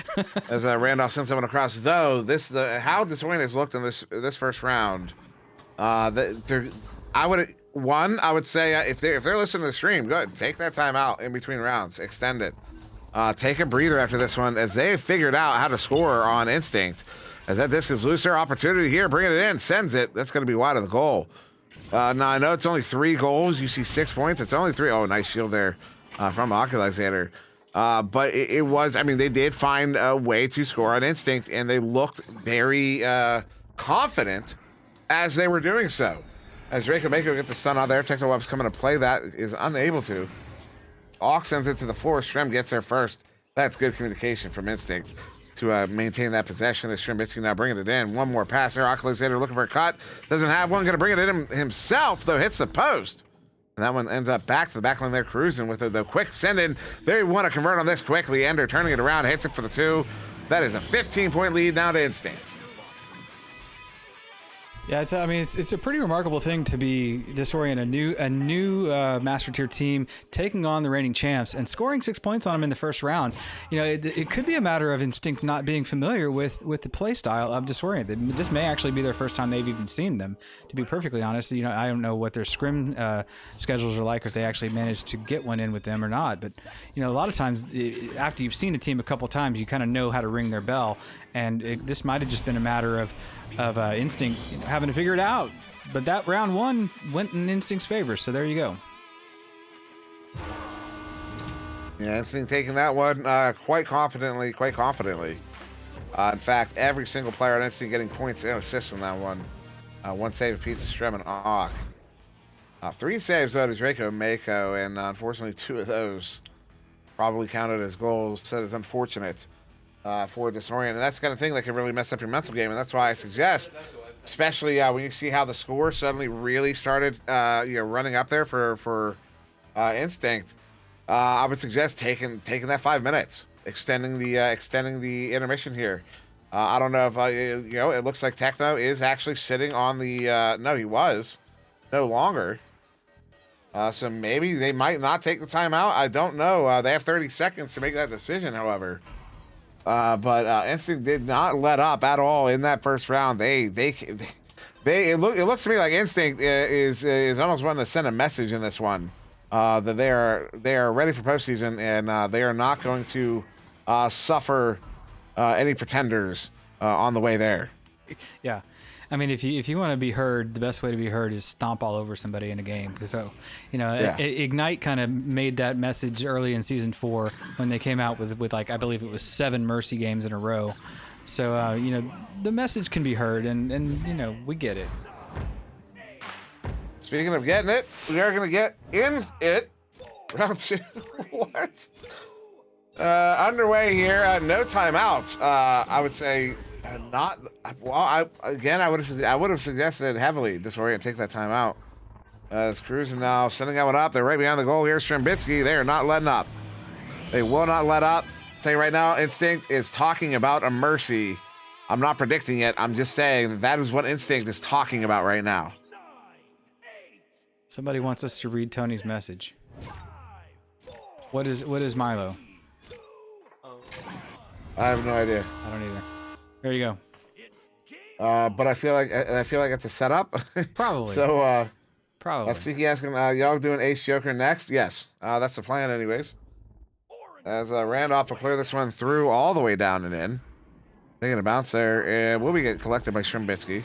As Randolph sends someone across, though, how Disorient has looked in this first round. I would say if they're listening to the stream, go ahead, take that time out in between rounds, extend it, take a breather after this one, as they figured out how to score on instinct. As that disc is looser, opportunity here, bringing it in, sends it. That's going to be wide of the goal. Now, I know it's only 3 goals. You see 6 points. It's only 3. Oh, nice shield there from Oculator. But it was, I mean, they did find a way to score on instinct, and they looked very confident as they were doing so. As Draco Mako gets a stun out there, Techno Web's coming to play that, is unable to. Ox sends it to the floor. Strem gets there first. That's good communication from instinct to maintain that possession. As Strimbisky now bringing it in. One more pass there. Oculator looking for a cut. Doesn't have one. Going to bring it in himself, though. Hits the post. And that one ends up back to the back line there, Cruising with the quick send in. They want to convert on this quickly. Ender turning it around. Hits it for the 2. That is a 15-point lead now to Instinct. Yeah, it's a pretty remarkable thing to be Disorient, a new Master Tier team taking on the reigning champs and scoring 6 points on them in the first round. You know, it could be a matter of Instinct not being familiar with the play style of Disorient. This may actually be their first time they've even seen them. To be perfectly honest, you know, I don't know what their scrim schedules are like, if they actually managed to get one in with them or not. But you know, a lot of times after you've seen a team a couple times, you kind of know how to ring their bell. And this might have just been a matter of Instinct having to figure it out. But that round 1 went in Instinct's favor, so there you go. Yeah, Instinct taking that one quite confidently. In fact, every single player on Instinct getting points and assists in that one. 1 save apiece to Strem and Ock. 3 saves though to Draco Mako, and unfortunately 2 of those probably counted as goals. So that is unfortunate for Disorient, and that's the kind of thing that can really mess up your mental game. And that's why I suggest, especially when you see how the score suddenly really started running up there for Instinct, I would suggest taking that 5 minutes, extending the intermission here. I don't know if it looks like Techno is actually sitting on the no, he was no longer. So maybe they might not take the timeout. I don't know. They have 30 seconds to make that decision, however. But Instinct did not let up at all in that first round. It looks to me like Instinct is almost wanting to send a message in this one, that they are ready for postseason, and they are not going to suffer any pretenders on the way there. Yeah. I mean, if you want to be heard, the best way to be heard is stomp all over somebody in a game. So, Ignite kind of made that message early in season 4 when they came out with like, I believe it was 7 Mercy games in a row. So, the message can be heard, and we get it. Speaking of getting it, we are going to get in it. Round 2. What? Underway here. No timeouts. I would say not. Well, I would have suggested heavily disorient, take that timeout. It's cruising now, sending that one up. They're right behind the goal here. Strembitsky, they are not letting up. They will not let up. Tell you right now, Instinct is talking about a Mercy. I'm not predicting it. I'm just saying that is what Instinct is talking about right now. Somebody wants us to read Tony's message. What is Milo? I have no idea. I don't either. There you go. But I feel like it's a setup. Probably. So probably. let's see. He asking, y'all doing Ace Joker next? Yes. That's the plan, anyways. As Randolph will clear this one through all the way down and in. Taking a bounce there, and will be get collected by Strembitsky.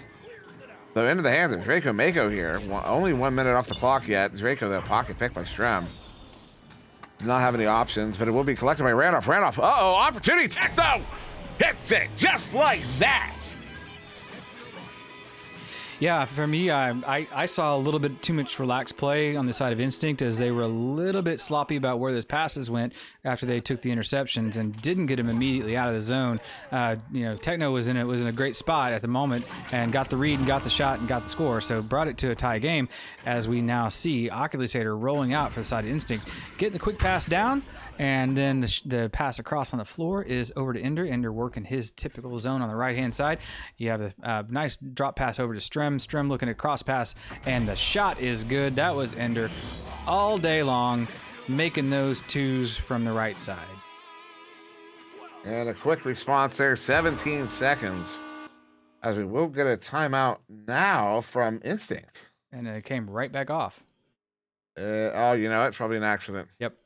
So into the hands of Draco Mako here. Only 1 minute off the clock yet. Draco, the pocket pick by Strem. Does not have any options, but it will be collected by Randolph. Randolph, uh-oh, opportunity, Techno hits it just like that. Yeah, for me, I saw a little bit too much relaxed play on the side of Instinct as they were a little bit sloppy about where those passes went after they took the interceptions and didn't get him immediately out of the zone. Techno was in a great spot at the moment and got the read and got the shot and got the score, so brought it to a tie game. As we now see Oculusator rolling out for the side of Instinct, getting the quick pass down, and then the pass across on the floor is over to Ender. Ender working his typical zone on the right-hand side. You have a nice drop pass over to Strem. Strem looking at cross pass, and the shot is good. That was Ender all day long, making those twos from the right side. And a quick response there, 17 seconds. As we will get a timeout now from Instinct. And it came right back off. It's probably an accident. Yep.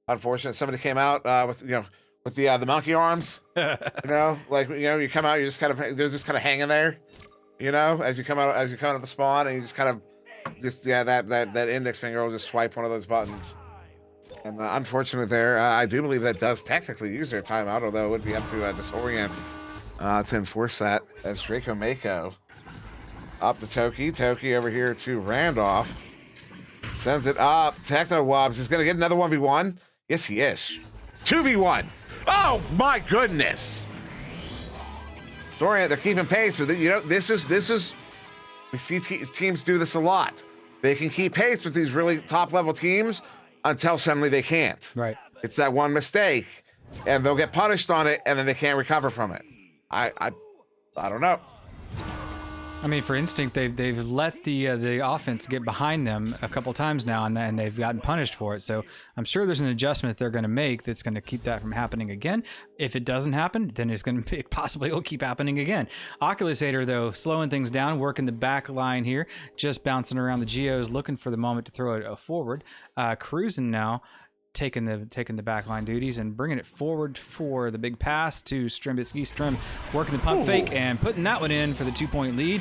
Unfortunate. Somebody came out with the monkey arms. You come out, they're just kind of hanging there. As you come out of the spawn, and you just kind of that index finger will just swipe one of those buttons. And unfortunately, there, I do believe that does technically use their timeout, although it would be up to Disorient to enforce that. As Draco Mako up to Toki over here to Randolph, sends it up. Techno Wobbs is going to get another 1v1. Yes, he is. 2v1. Oh my goodness. Sorry, they're keeping pace with it. This is. We see teams do this a lot. They can keep pace with these really top level teams until suddenly they can't. Right. It's that one mistake, and they'll get punished on it, and then they can't recover from it. I don't know. I mean, for Instinct, they've let the offense get behind them a couple times now, and they've gotten punished for it. So I'm sure there's an adjustment they're going to make that's going to keep that from happening again. If it doesn't happen, then it possibly will keep happening again. Oculusator, though, slowing things down, working the back line here, just bouncing around the geos, looking for the moment to throw it forward. Cruising now, taking the backline duties and bringing it forward for the big pass to Strembitsky. Strem working the pump fake and putting that one in for the 2-point lead.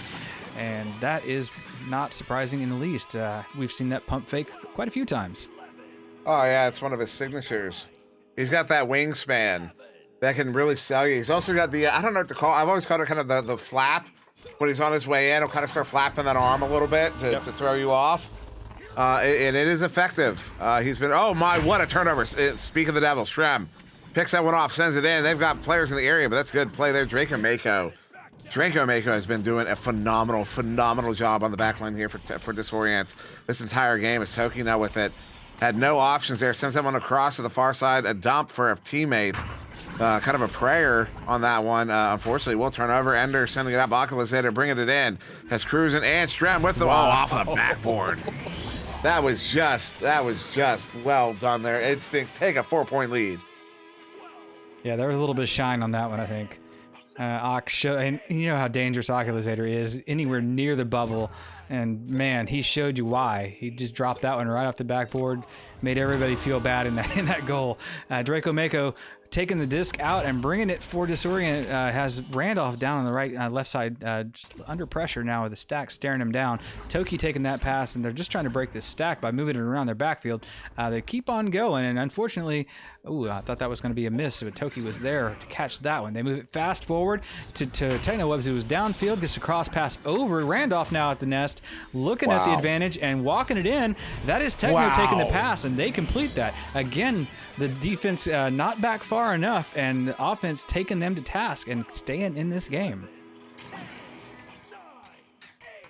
And that is not surprising in the least. We've seen that pump fake quite a few times. Oh, yeah, it's one of his signatures. He's got that wingspan that can really sell you. He's also got the, I don't know what to call it. I've always called it kind of the flap. When he's on his way in, he'll kind of start flapping that arm a little bit to throw you off. And it is effective. He's been, oh my, what a turnover. Speak of the devil, Strem picks that one off, sends it in. They've got players in the area, but that's good play there. Draco Mako has been doing a phenomenal job on the back line here for Disorient this entire game. Is Toki now with it. Had no options there. Sends that one across to the far side. A dump for a teammate. Kind of a prayer on that one. Unfortunately, will turn over. Ender sending it up. Oculusator bringing it in. Has Cruising and Strem with the off the backboard. That was just well done there. Instinct take a 4-point lead. Yeah, there was a little bit of shine on that one, I think. And you know how dangerous Oculusator is. Anywhere near the bubble, And man, he showed you why. He just dropped that one right off the backboard, made everybody feel bad in that goal. Draco Mako taking the disc out and bringing it for Disorient, has Randolph down on the right left side, just under pressure now with the stack staring him down. Toki taking that pass, and they're just trying to break this stack by moving it around their backfield. They keep on going, and unfortunately, I thought that was going to be a miss, but Toki was there to catch that one. They move it fast forward to TechnoWebs, who was downfield, gets a cross pass over. Randolph now at the nest, looking at the advantage and walking it in. That is Techno taking the pass, and they complete that. Again, the defense not back far enough, and the offense taking them to task and staying in this game.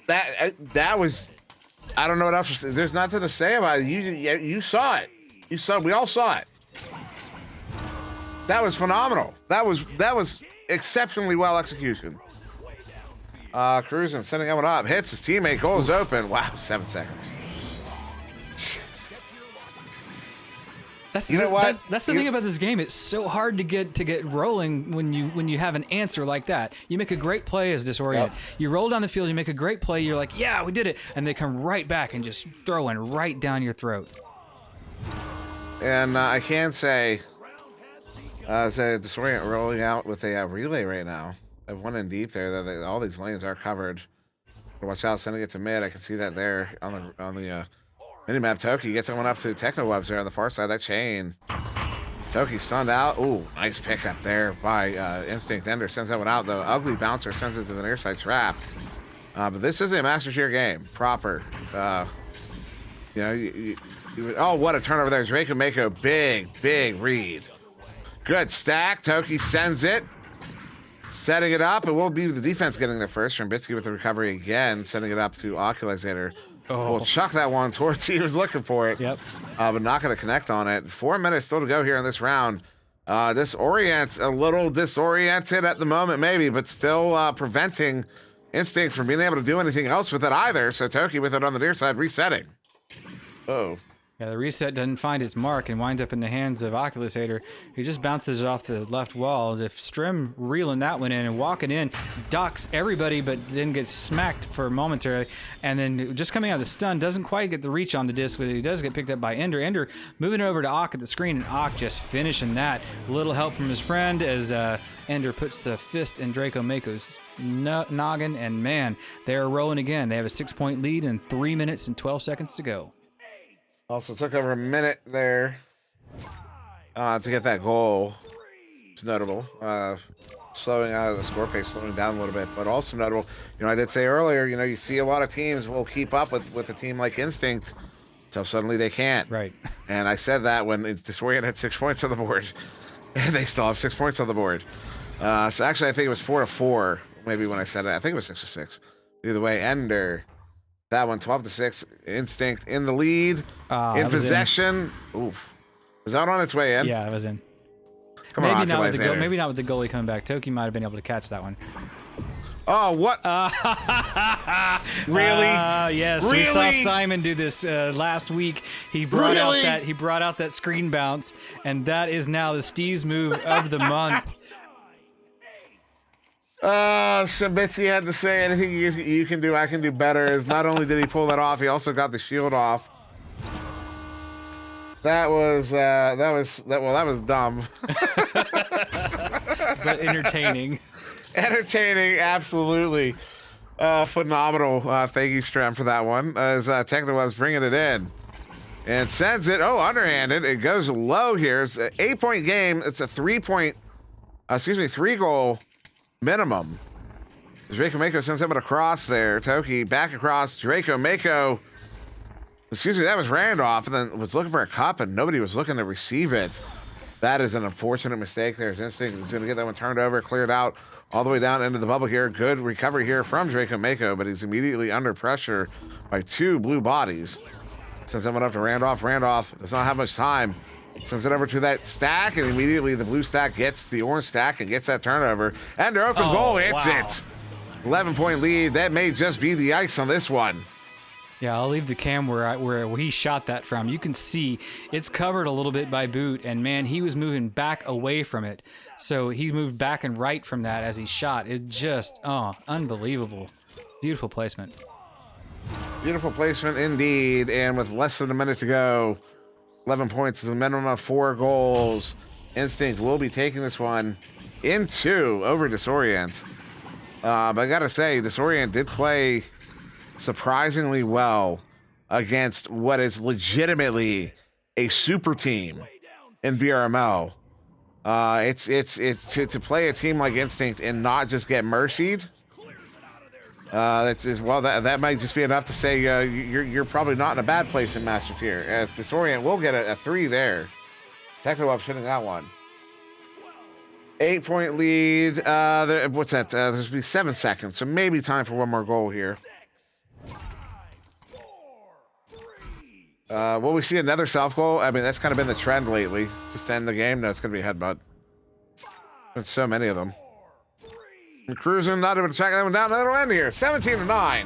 That was, I don't know what else to say. There's nothing to say about it. You saw it. We all saw it. That was phenomenal. That was exceptionally well execution. Cruising, sending one up, hits his teammate, goes open. Wow, 7 seconds. That's the thing about this game. It's so hard to get rolling when you have an answer like that. You make a great play as Disorient. Yep. You roll down the field, you make a great play, you're like, yeah, we did it. And they come right back and just throwing right down your throat. And I can say, Disorient rolling out with a relay right now. I have one in deep there. All these lanes are covered. Watch out, sending it to mid. I can see that there on the minimap. Toki gets someone up to TechnoWebs there on the far side. That chain. Toki stunned out. Ooh, nice pickup there by Instinct. Ender sends that one out. The ugly bouncer sends it to the near side trap. But this is a Master Tier game. Proper. Oh, what a turnover there. Draco Mako. Big read. Good stack. Toki sends it. Setting it up. It will be the defense getting there first. Trambitsky with the recovery again. Sending it up to Oculizator. We'll chuck that one towards he was looking for it. Yep. But not going to connect on it. 4 minutes still to go here in this round. Disorient's a little disoriented at the moment, maybe, but still preventing Instinct from being able to do anything else with it either. So Toki with it on the near side, resetting. Oh. Yeah, the reset doesn't find its mark and winds up in the hands of Oculizator, who just bounces it off the left wall. If Strim reeling that one in and walking in, ducks everybody, but then gets smacked for momentarily. And then just coming out of the stun, doesn't quite get the reach on the disc, but he does get picked up by Ender. Ender moving over to Ock at the screen, and Ock just finishing that. A little help from his friend as Ender puts the fist in Draco Mako's noggin, and man, they are rolling again. They have a 6-point lead and 3 minutes and 12 seconds to go. Also took over a minute there to get that goal. It's notable. Slowing out of the score pace, slowing down a little bit, but also notable. I did say earlier, you see a lot of teams will keep up with a team like Instinct until suddenly they can't. Right. And I said that when Disorient had 6 points on the board, and they still have 6 points on the board. So actually, I think it was 4-4. Maybe when I said it, I think it was 6-6. Either way, Ender. That one, 12-6. Instinct in the lead, in possession. Oof. Was that on its way in? Yeah, it was in. Come on, maybe not with the goalie coming back. Toki might have been able to catch that one. Oh, what? Really? Yes, really? We saw Simon do this last week. He brought out that screen bounce, and that is now the Steve's move of the month. Trambitsky had to say anything you can do, I can do better. Is not only did he pull that off, he also got the shield off. That was dumb. But entertaining. Entertaining, absolutely. Phenomenal. Thank you, Stram, for that one. As TechnoWeb's bringing it in. And sends it, underhanded. It goes low here. It's an 8-point game. It's a 3-goal minimum. Draco Mako sends him across there. Toki back across. Draco Mako. That was Randolph, and then was looking for a cup, and nobody was looking to receive it. That is an unfortunate mistake. There's Instinct. He's going to get that one turned over, cleared out, all the way down into the bubble here. Good recovery here from Draco Mako, but he's immediately under pressure by 2 blue bodies. Sends that one up to Randolph. Randolph does not have much time. Sends it over to that stack, and immediately the blue stack gets the orange stack and gets that turnover. And their open goal hits it. 11-point lead. That may just be the ice on this one. Yeah, I'll leave the cam where he shot that from. You can see it's covered a little bit by boot, and man, he was moving back away from it. So he moved back and right from that as he shot. It just, unbelievable. Beautiful placement. Beautiful placement indeed. And with less than a minute to go, 11 points is a minimum of 4 goals. Instinct will be taking this one into over Disorient. But I got to say, Disorient did play surprisingly well against what is legitimately a super team in VRML. It's to play a team like Instinct and not just get mercied. That might just be enough to say you're probably not in a bad place in Master Tier. As Disorient will get a 3 there. Techno upsetting that one. 8-point lead. What's that? There's be 7 seconds, so maybe time for one more goal here. Will we see another self goal? I mean, that's kind of been the trend lately. Just to end the game. No, it's going to be a headbutt. There's so many of them. And cruising, not able to track that one down. That'll end here. 17-9.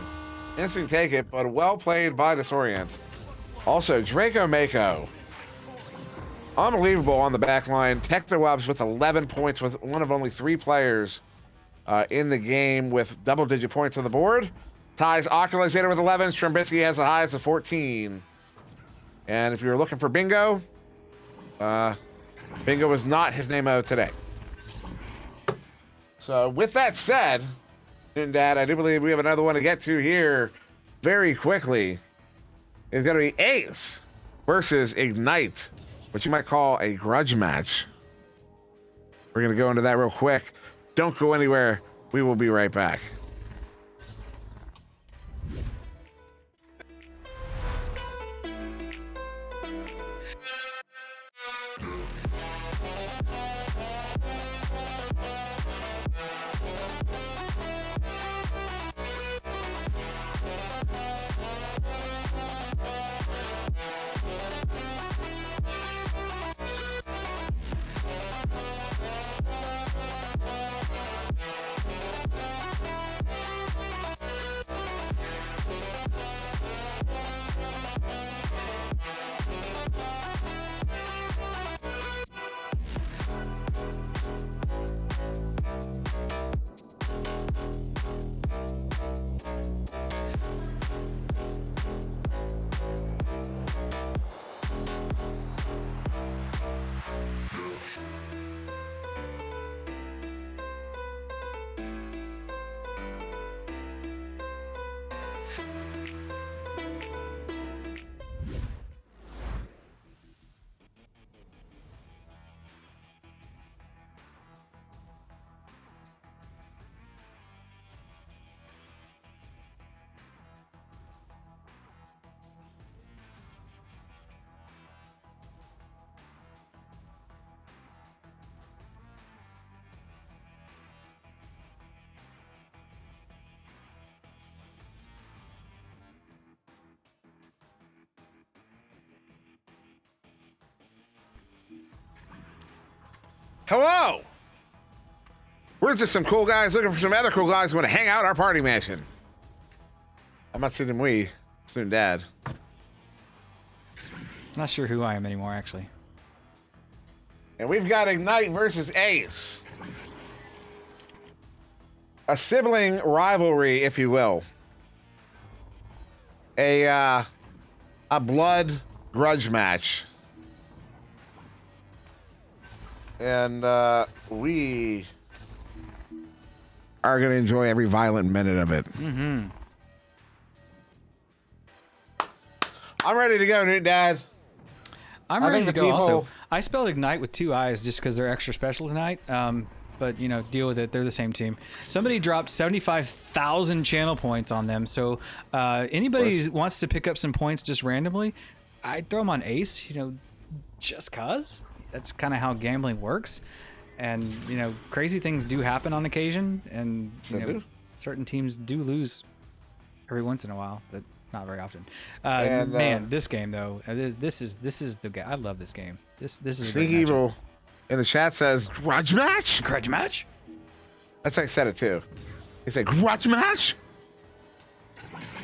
Instinct take it, but well played by Disorient. Also, Draco Mako. Unbelievable on the back line. Technowebs with 11 points, with one of only 3 players in the game with double-digit points on the board. Ties Oculasator with 11. Strambitsky has the highest of 14. And if you were looking for Bingo, Bingo was not his name-o today. So with that said, Dad, I do believe we have another one to get to here very quickly. It's going to be Ace versus Ignite, what you might call a grudge match. We're going to go into that real quick. Don't go anywhere. We will be right back. Hello! We're just some cool guys looking for some other cool guys who want to hang out in our party mansion. I'm not SirDimwi, soon Dad. Not sure who I am anymore, actually. And we've got Ignite versus Ace. A sibling rivalry, if you will. A blood grudge match. And we are going to enjoy every violent minute of it. Mm-hmm. I'm ready to go, Newton Dad. I'm ready to go also. I spelled Ignite with 2 I's just because they're extra special tonight. But, you know, deal with it. They're the same team. Somebody dropped 75,000 channel points on them. So anybody who wants to pick up some points just randomly, I'd throw them on Ace, you know, just because. That's kind of how gambling works. And, you know, crazy things do happen on occasion. And, you know, certain teams do lose every once in a while, but not very often. Man, this game, though, this is the game. I love this game. This is Sneak Evil in the chat says, grudge match? Grudge match? That's how I said it, too. He said, grudge match?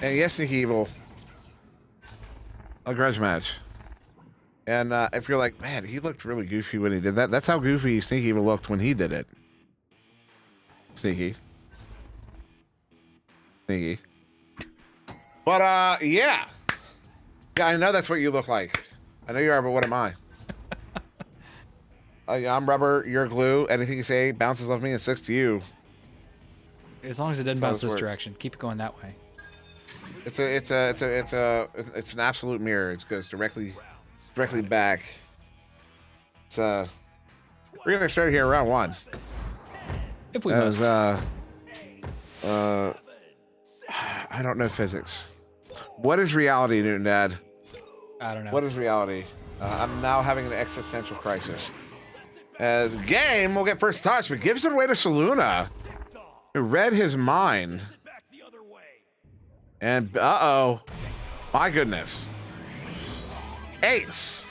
And yes, Sneak Evil, a grudge match. And if you're like, man, he looked really goofy when he did that. That's how goofy Sneaky Evil looked when he did it. Sneaky. Sneaky. But yeah. Yeah, I know that's what you look like. I know you are, but what am I? I'm rubber, you're glue. Anything you say bounces off me and sticks to you. As long as it doesn't bounce this direction, keep it going that way. It's an absolute mirror. It goes directly back. We're gonna start here round one. If we must. I don't know physics. What is reality, Newton Dad? I don't know. What is reality? I'm now having an existential crisis. As game will get first touch, but gives it away to Saluna, who read his mind. And my goodness, Ace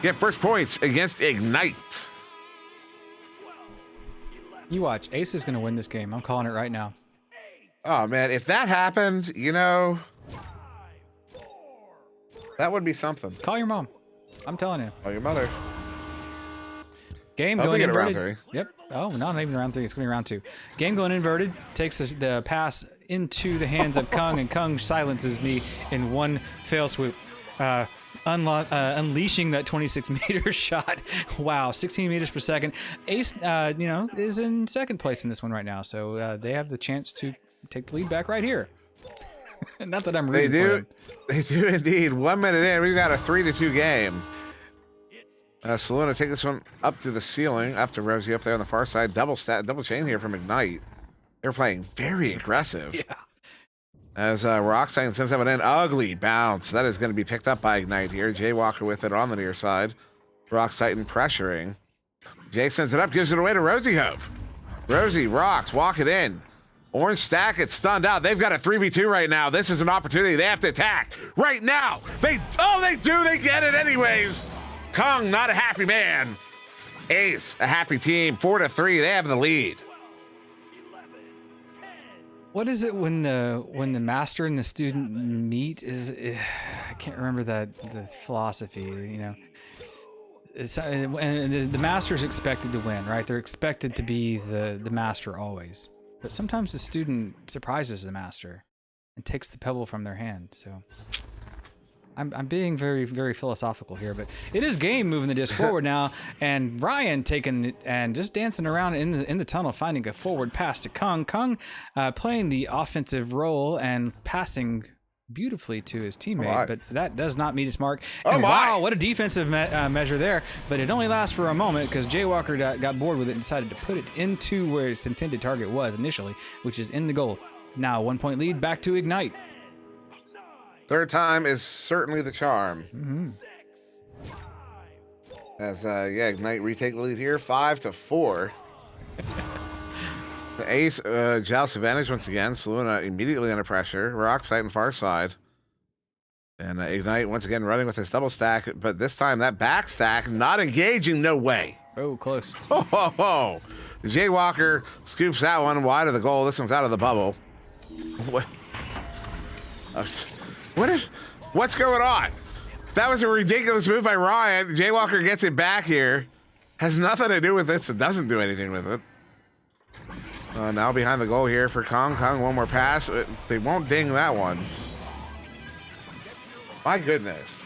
get first points against Ignite. You watch. Ace is going to win this game. I'm calling it right now. Oh man, if that happened, you know, that would be something. Call your mom. I'm telling you. Oh, your mother. Game going inverted. Round 3. Yep. Oh, not even round 3. It's going to be round 2. Game going inverted. Takes the pass into the hands of Kung, and Kung silences me in one fell swoop. Unleashing that 26-meter shot. Wow, 16 meters per second. Ace, is in second place in this one right now, so they have the chance to take the lead back right here. Not that I'm rooting for them. They do indeed. 1 minute in, we've got a 3-2 game. Saluna take this one up to the ceiling, up to Rosie up there on the far side. Double chain here from Ignite. They're playing very aggressive. Yeah. As Rockstein sends that one in. Ugly bounce. That is going to be picked up by Ignite here. Jay Walker with it on the near side. Rockstein pressuring. Jay sends it up, gives it away to Rosie Hope. Rosie rocks, walk it in. Orange Stack gets stunned out. They've got a 3v2 right now. This is an opportunity. They have to attack right now. They do. They get it anyways. Kung, not a happy man. Ace, a happy team. 4-3. They have the lead. What is it when the master and the student meet? I can't remember the philosophy. You know, and the master is expected to win, right? They're expected to be the master always. But sometimes the student surprises the master and takes the pebble from their hand. So I'm being very, very philosophical here, but it is game moving the disc forward now, and Ryan taking it and just dancing around in the tunnel, finding a forward pass to Kung. Kung playing the offensive role and passing beautifully to his teammate, but that does not meet its mark. And wow, what a defensive measure there, but it only lasts for a moment because Jay Walker got bored with it and decided to put it into where its intended target was initially, which is in the goal. Now 1 point lead back to Ignite. Third time is certainly the charm. Mm-hmm. As Ignite retake the lead here, 5-4. The Ace jousts advantage once again. Saluna immediately under pressure. Rockstein and far side. And Ignite once again running with his double stack, but this time that back stack not engaging. No way. Oh, close. Oh. Jay Walker scoops that one wide of the goal. This one's out of the bubble. What's going on? That was a ridiculous move by Ryan. Jay Walker gets it back here. Has nothing to do with this. It doesn't do anything with it. Now behind the goal here for Kung. Kung, one more pass. They won't ding that one. My goodness.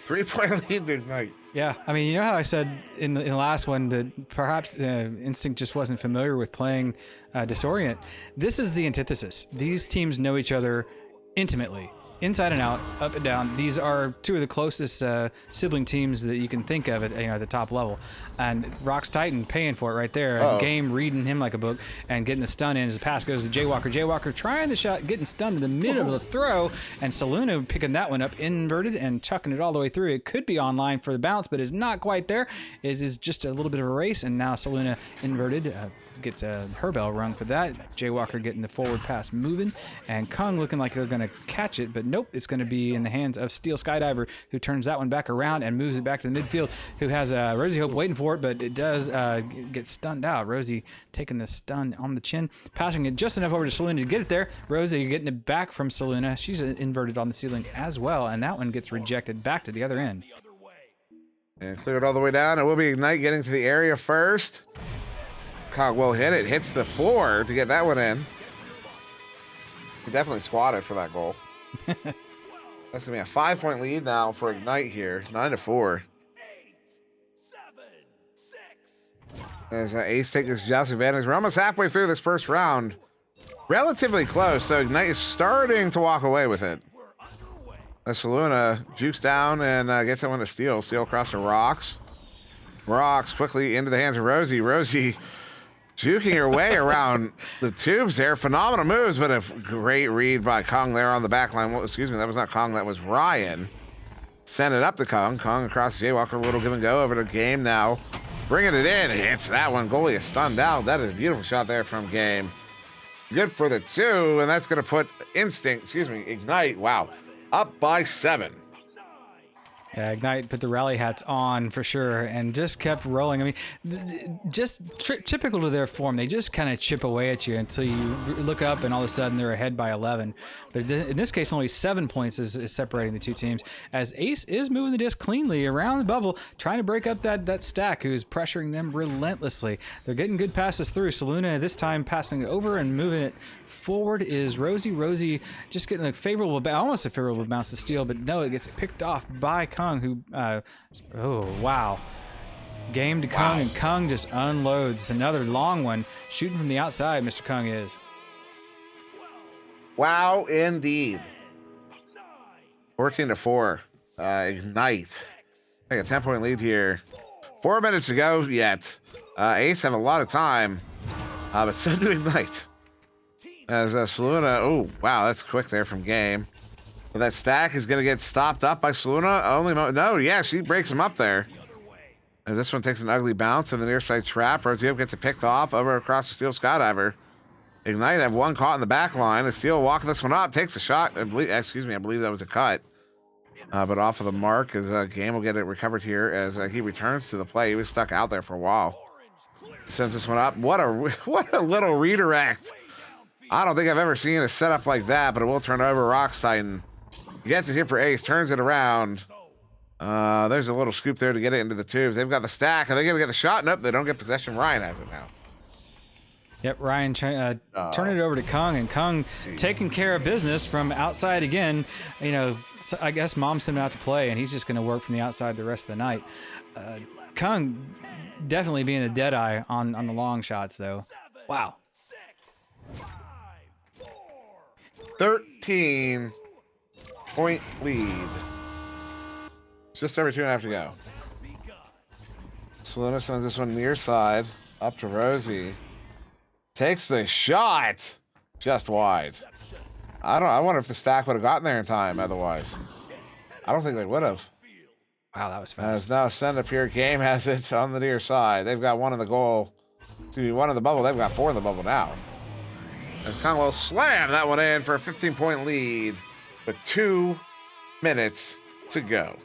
3-point lead tonight. Yeah, I mean, you know how I said in the last one that perhaps Instinct just wasn't familiar with playing Disorient? This is the antithesis. These teams know each other intimately, inside and out, up and down. These are two of the closest sibling teams that you can think of at the top level. And Rock's Titan paying for it right there. Game reading him like a book and getting the stun in as the pass goes to Jay Walker. Jay Walker trying the shot, getting stunned in the middle of the throw, and Saluna picking that one up inverted and chucking it all the way through. It could be online for the bounce, but it's not quite there. It is just a little bit of a race, and now Saluna inverted. Gets her bell rung for that. Jay Walker getting the forward pass moving, and Kung looking like they're going to catch it, but nope, it's going to be in the hands of Steel Skydiver, who turns that one back around and moves it back to the midfield, who has Rosie Hope waiting for it, but it does get stunned out. Rosie taking the stun on the chin, passing it just enough over to Saluna to get it there. Rosie getting it back from Saluna. She's inverted on the ceiling as well, and that one gets rejected back to the other end. And cleared all the way down. It will be Ignite getting to the area first. Cogwell hit it, hits the floor to get that one in. He definitely squatted for that goal. That's gonna be a 5-point lead now for Ignite here, 9-4. As Ace take this just advantage. We're almost halfway through this first round. Relatively close, so Ignite is starting to walk away with it. As Saluna jukes down and gets someone to steal. Steal across the rocks. Rocks quickly into the hands of Rosie. Rosie juking her way around the tubes there. Phenomenal moves, but a great read by Kong there on the back line. Well, excuse me, that was not Kong, that was Ryan. Send it up to Kong. Kong across the Jaywalker, a little give and go over the Game now. Bringing it in, hits that one. Goalie is stunned out. That is a beautiful shot there from Game. Good for the 2, and that's going to put Ignite, wow, up by 7. Yeah, Ignite put the rally hats on for sure and just kept rolling. I mean, just typical to their form. They just kind of chip away at you until you look up and all of a sudden they're ahead by 11. But in this case, only 7 points is separating the two teams as Ace is moving the disc cleanly around the bubble, trying to break up that stack who's pressuring them relentlessly. They're getting good passes through. Saluna this time passing it over and moving it forward is Rosie. Rosie just getting a favorable, almost a favorable bounce to steal, but no, it gets picked off by Kong, who, oh, wow. Game to Kong, and Kong just unloads another long one. Shooting from the outside, Mr. Kong is. Wow, indeed. 14-4. Ignite. Take a 10-point lead here. 4 minutes to go yet. Ace have a lot of time, but so do Ignite. As Saluna, oh, wow, that's quick there from Game. But that stack is going to get stopped up by Saluna. No, yeah, she breaks him up there. As this one takes an ugly bounce in the near side trap. Rosie Hope gets it picked off over across the steel skydiver. Ignite have one caught in the back line. The steel walking this one up, takes a shot. I believe that was a cut. But off of the mark as Game will get it recovered here as he returns to the play. He was stuck out there for a while. Sends this one up. What a little redirect. I don't think I've ever seen a setup like that, but it will turn over. Rocks Titan gets it here for Ace, turns it around. There's a little scoop there to get it into the tubes. They've got the stack. Are they going to get the shot? Nope, they don't get possession. Ryan has it now. Yep, Ryan turning it over to Kong, and Kong taking care of business from outside again. You know, so I guess Mom sent him out to play, and he's just going to work from the outside the rest of the night. Kong definitely being a dead eye on the long shots, though. Wow. 13-point lead. Just over 2.5 to go. Saluna sends this one near side up to Rosie. Takes the shot just wide. I wonder if the stack would have gotten there in time otherwise. I don't think they would have. Wow, that was fast. As now send up here. Game has it on the near side. They've got one in the goal. One in the bubble. They've got 4 in the bubble now. As Conwell slam that one in for a 15-point lead with 2 minutes to go.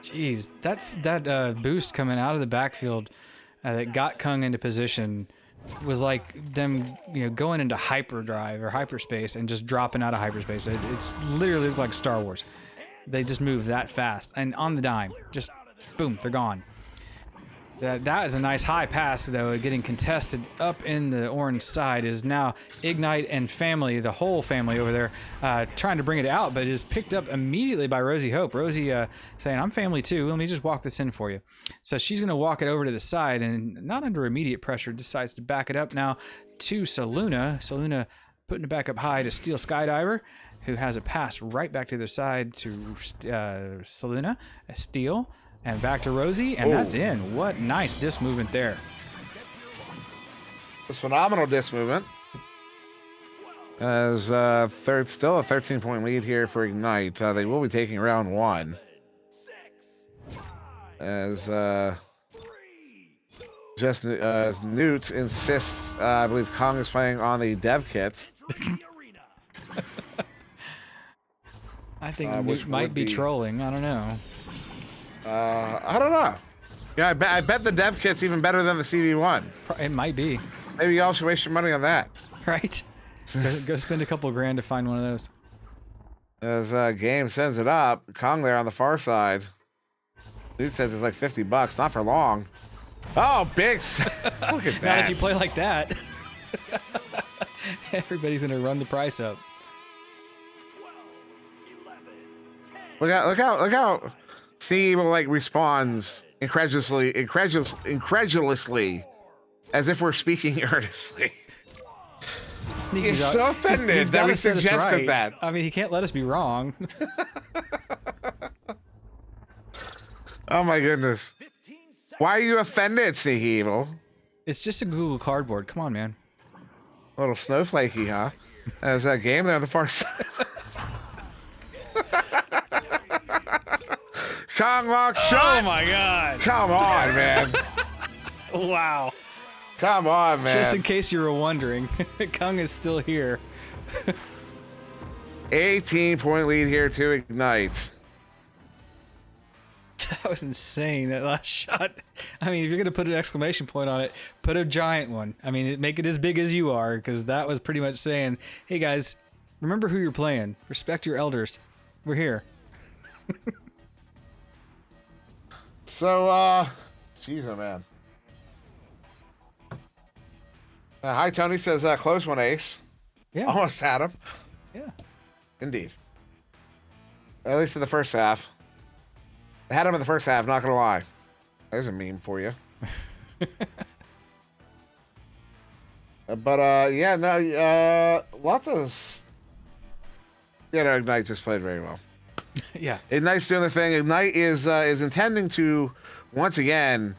Jeez, that boost coming out of the backfield that got Kung into position was like them, going into hyperdrive or hyperspace and just dropping out of hyperspace. It's literally like Star Wars. They just move that fast and on the dime, just boom, they're gone. That is a nice high pass, though, getting contested up in the orange side is now Ignite and family, the whole family over there, trying to bring it out, but it is picked up immediately by Rosie Hope. Rosie saying, I'm family too, let me just walk this in for you. So she's going to walk it over to the side and not under immediate pressure, decides to back it up now to Saluna. Saluna putting it back up high to Steel Skydiver, who has a pass right back to their side to Saluna, Steel. And back to Rosie, and that's in. What nice disc movement there. It's phenomenal disc movement. As still a 13-point lead here for Ignite. They will be taking round 1. As as Newt insists, I believe Kong is playing on the dev kit. I think Newt might be trolling. I don't know. I don't know. Yeah, I bet the dev kit's even better than the CV1. It might be. Maybe y'all should waste your money on that. Right? Go spend a couple grand to find one of those. As Game sends it up, Kong there on the far side. Dude says it's like $50, not for long. Oh, big! Look at that. Now that you play like that, everybody's gonna run the price up. Look how Steve like responds incredulously, as if we're speaking earnestly. Sneaky's He's so offended that we suggested that. I mean, he can't let us be wrong. Oh my goodness. Why are you offended, Sneaky Evil? It's just a Google Cardboard. Come on, man. A little snowflakey, huh? There's that game there on the far side. Kong long shot. Oh my god. Come on, man. Wow. Come on, man. Just in case you were wondering, Kung is still here. 18-point lead here to Ignite. That was insane, that last shot. I mean, if you're going to put an exclamation point on it, put a giant one. I mean, make it as big as you are, because that was pretty much saying, hey guys, remember who you're playing. Respect your elders. We're here. So, jeez, oh man. Hi, Tony says, close one, Ace. Yeah. Almost had him. Yeah. Indeed. At least in the first half. I had him in the first half, not gonna lie. There's a meme for you. But yeah, no, lots of Ignite just played very well. Yeah. Ignite's doing the thing. Ignite is intending to once again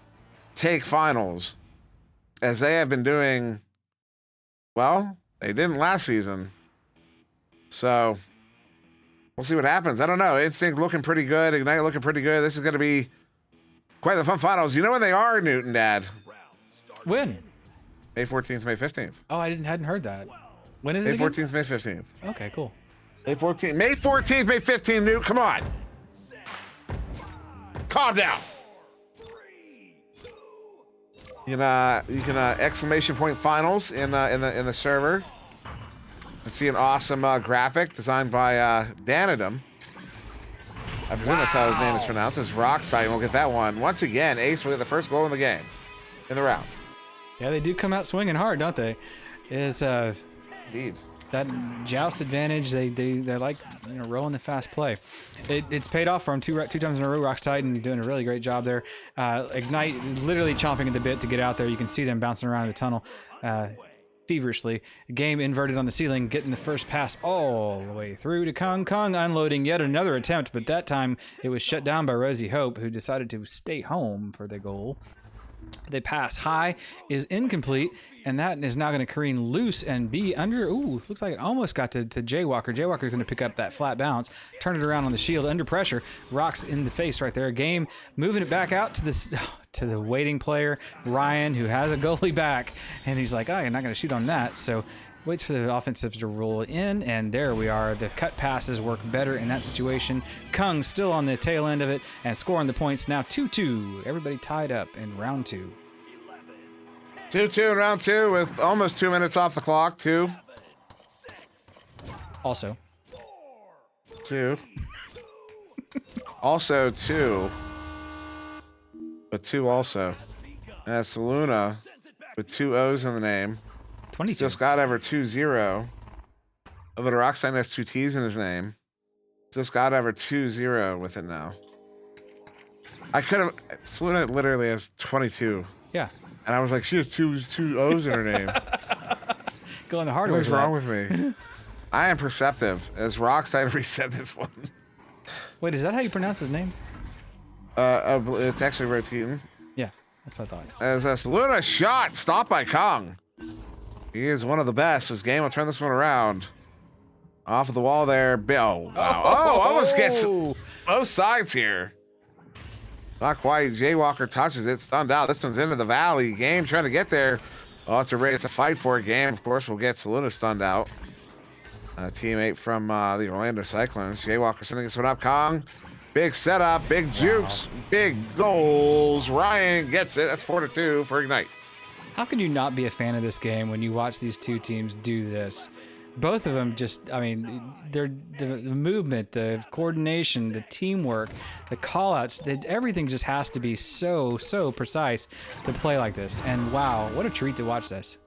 take finals, as they have been doing. Well, they didn't last season, so we'll see what happens. I don't know. Instinct looking pretty good. Ignite looking pretty good. This is going to be quite the fun finals. You know when they are, Newton Dad? When? May 14th, May 15th. Oh, hadn't heard that. When is it May again? 14th, May 15th. Okay, cool. May 14th, May 14th, May 15th, Newt. Come on. Calm down. You can exclamation point finals in the server. And see an awesome graphic designed by Danadum. I presume that's how his name is pronounced. It's Rockstein. We'll get that one. Once again, Ace will get the first goal in the game. In the round. Yeah, they do come out swinging hard, don't they? It's Indeed. that joust advantage. They like rolling the fast play. It's paid off for them two times in a row. Rock's Titan doing a really great job there. Ignite literally chomping at the bit to get out there. You can see them bouncing around in the tunnel feverishly. Game inverted on the ceiling, getting the first pass all the way through to Kong. Kong unloading yet another attempt, but that time it was shut down by Rosie Hope, who decided to stay home for the goal. They pass high is incomplete, and that is now going to careen loose and be under. Ooh, looks like it almost got to Jaywalker. Jaywalker's going to pick up that flat bounce, turn it around on the shield under pressure. Rocks in the face right there. Game moving it back out to the waiting player Ryan, who has a goalie back, and he's like, "Oh, you're not going to shoot on that." So waits for the offensive to roll in, and there we are. The cut passes work better in that situation. Kung still on the tail end of it and scoring the points. Now 2-2. Everybody tied up in round 2. 2-2 in round 2 with almost 2 minutes off the clock. 2. Also. 2. Also 2. But 2 also. That's Saluna with 2 O's in the name. 22. Still Scott Ever 2-0. But Rockstein has 2 T's in his name. Still Scott Ever 2-0 with it now. I could have. Saluna literally has 22. Yeah. And I was like, she has two O's in her name. Going the hard way. What's wrong with me? I am perceptive. As Rockstein reset this one. Wait, is that how you pronounce his name? It's actually rotating. Yeah, that's what I thought. As a Saluna shot stopped by Kong. He is one of the best. This game will turn this one around. Off of the wall there. Oh, wow. Oh, almost gets both sides here. Not quite. Jaywalker touches it. Stunned out. This one's into the valley. Game trying to get there. Oh, it's a fight for a game. Of course, we'll get Saluna stunned out. A teammate from the Orlando Cyclones. Jaywalker sending this one up. Kong. Big setup. Big jukes. Big goals. Ryan gets it. That's 4-2 for Ignite. How can you not be a fan of this game when you watch these two teams do this? Both of them just, I mean, they're the movement, the coordination, the teamwork, the call-outs, everything just has to be so precise to play like this. And wow, what a treat to watch this.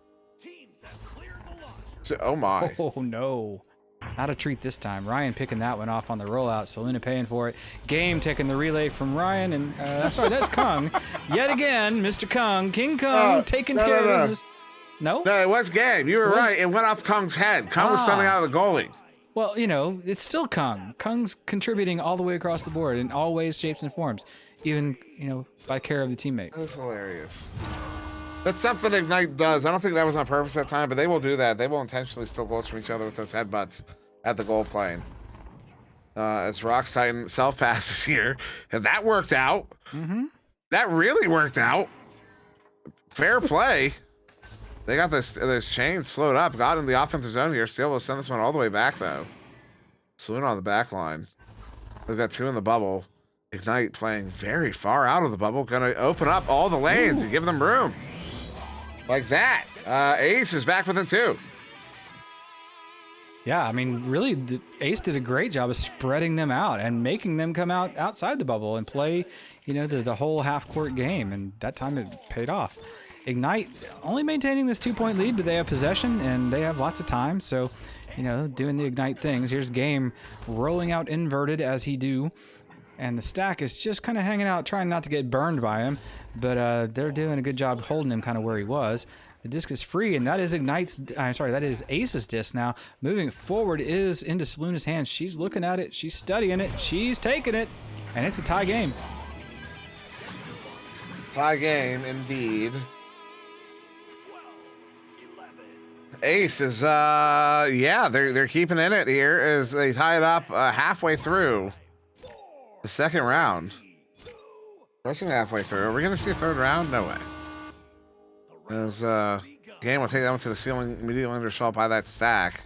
So, oh my. Oh no. Not a treat this time. Ryan picking that one off on the rollout. Saluna paying for it. Game taking the relay from Ryan. And sorry, that's Kung. Yet again, Mr. Kung, King Kung, taking care of business. No? No, it was Game. You were right. It went off Kung's head. Kung was standing out of the goalie. Well, you know, it's still Kung. Kung's contributing all the way across the board in all ways, shapes, and forms. Even, you know, by care of the teammate. That's hilarious. That's something Ignite does. I don't think that was on purpose that time, but they will do that. They will intentionally steal goals from each other with those headbutts at the goal plane. As Rocks Titan self-passes here. And that worked out. Mm-hmm. That really worked out. Fair play. They got those chains slowed up. Got in the offensive zone here. Still will send this one all the way back, though. Salute on the back line. They've got 2 in the bubble. Ignite playing very far out of the bubble. Gonna open up all the lanes and give them room. Like that. Ace is back within 2. Yeah, I mean, really, the Ace did a great job of spreading them out and making them come out outside the bubble and play, you know, the whole half-court game. And that time it paid off. Ignite only maintaining this 2-point lead, but they have possession and they have lots of time. So, you know, doing the Ignite things. Here's Game rolling out inverted as he do. And the stack is just kind of hanging out, trying not to get burned by him. But they're doing a good job holding him kind of where he was. The disc is free, and that is that is Ace's disc now. Moving forward is into Saluna's hands. She's looking at it. She's studying it. She's taking it. And it's a tie game. Tie game, indeed. Ace is, they're keeping in it here as they tie it up halfway through the second round. Rushing halfway through. Are we going to see a third round? No way. As Game will take that one to the ceiling immediately under assault by that stack.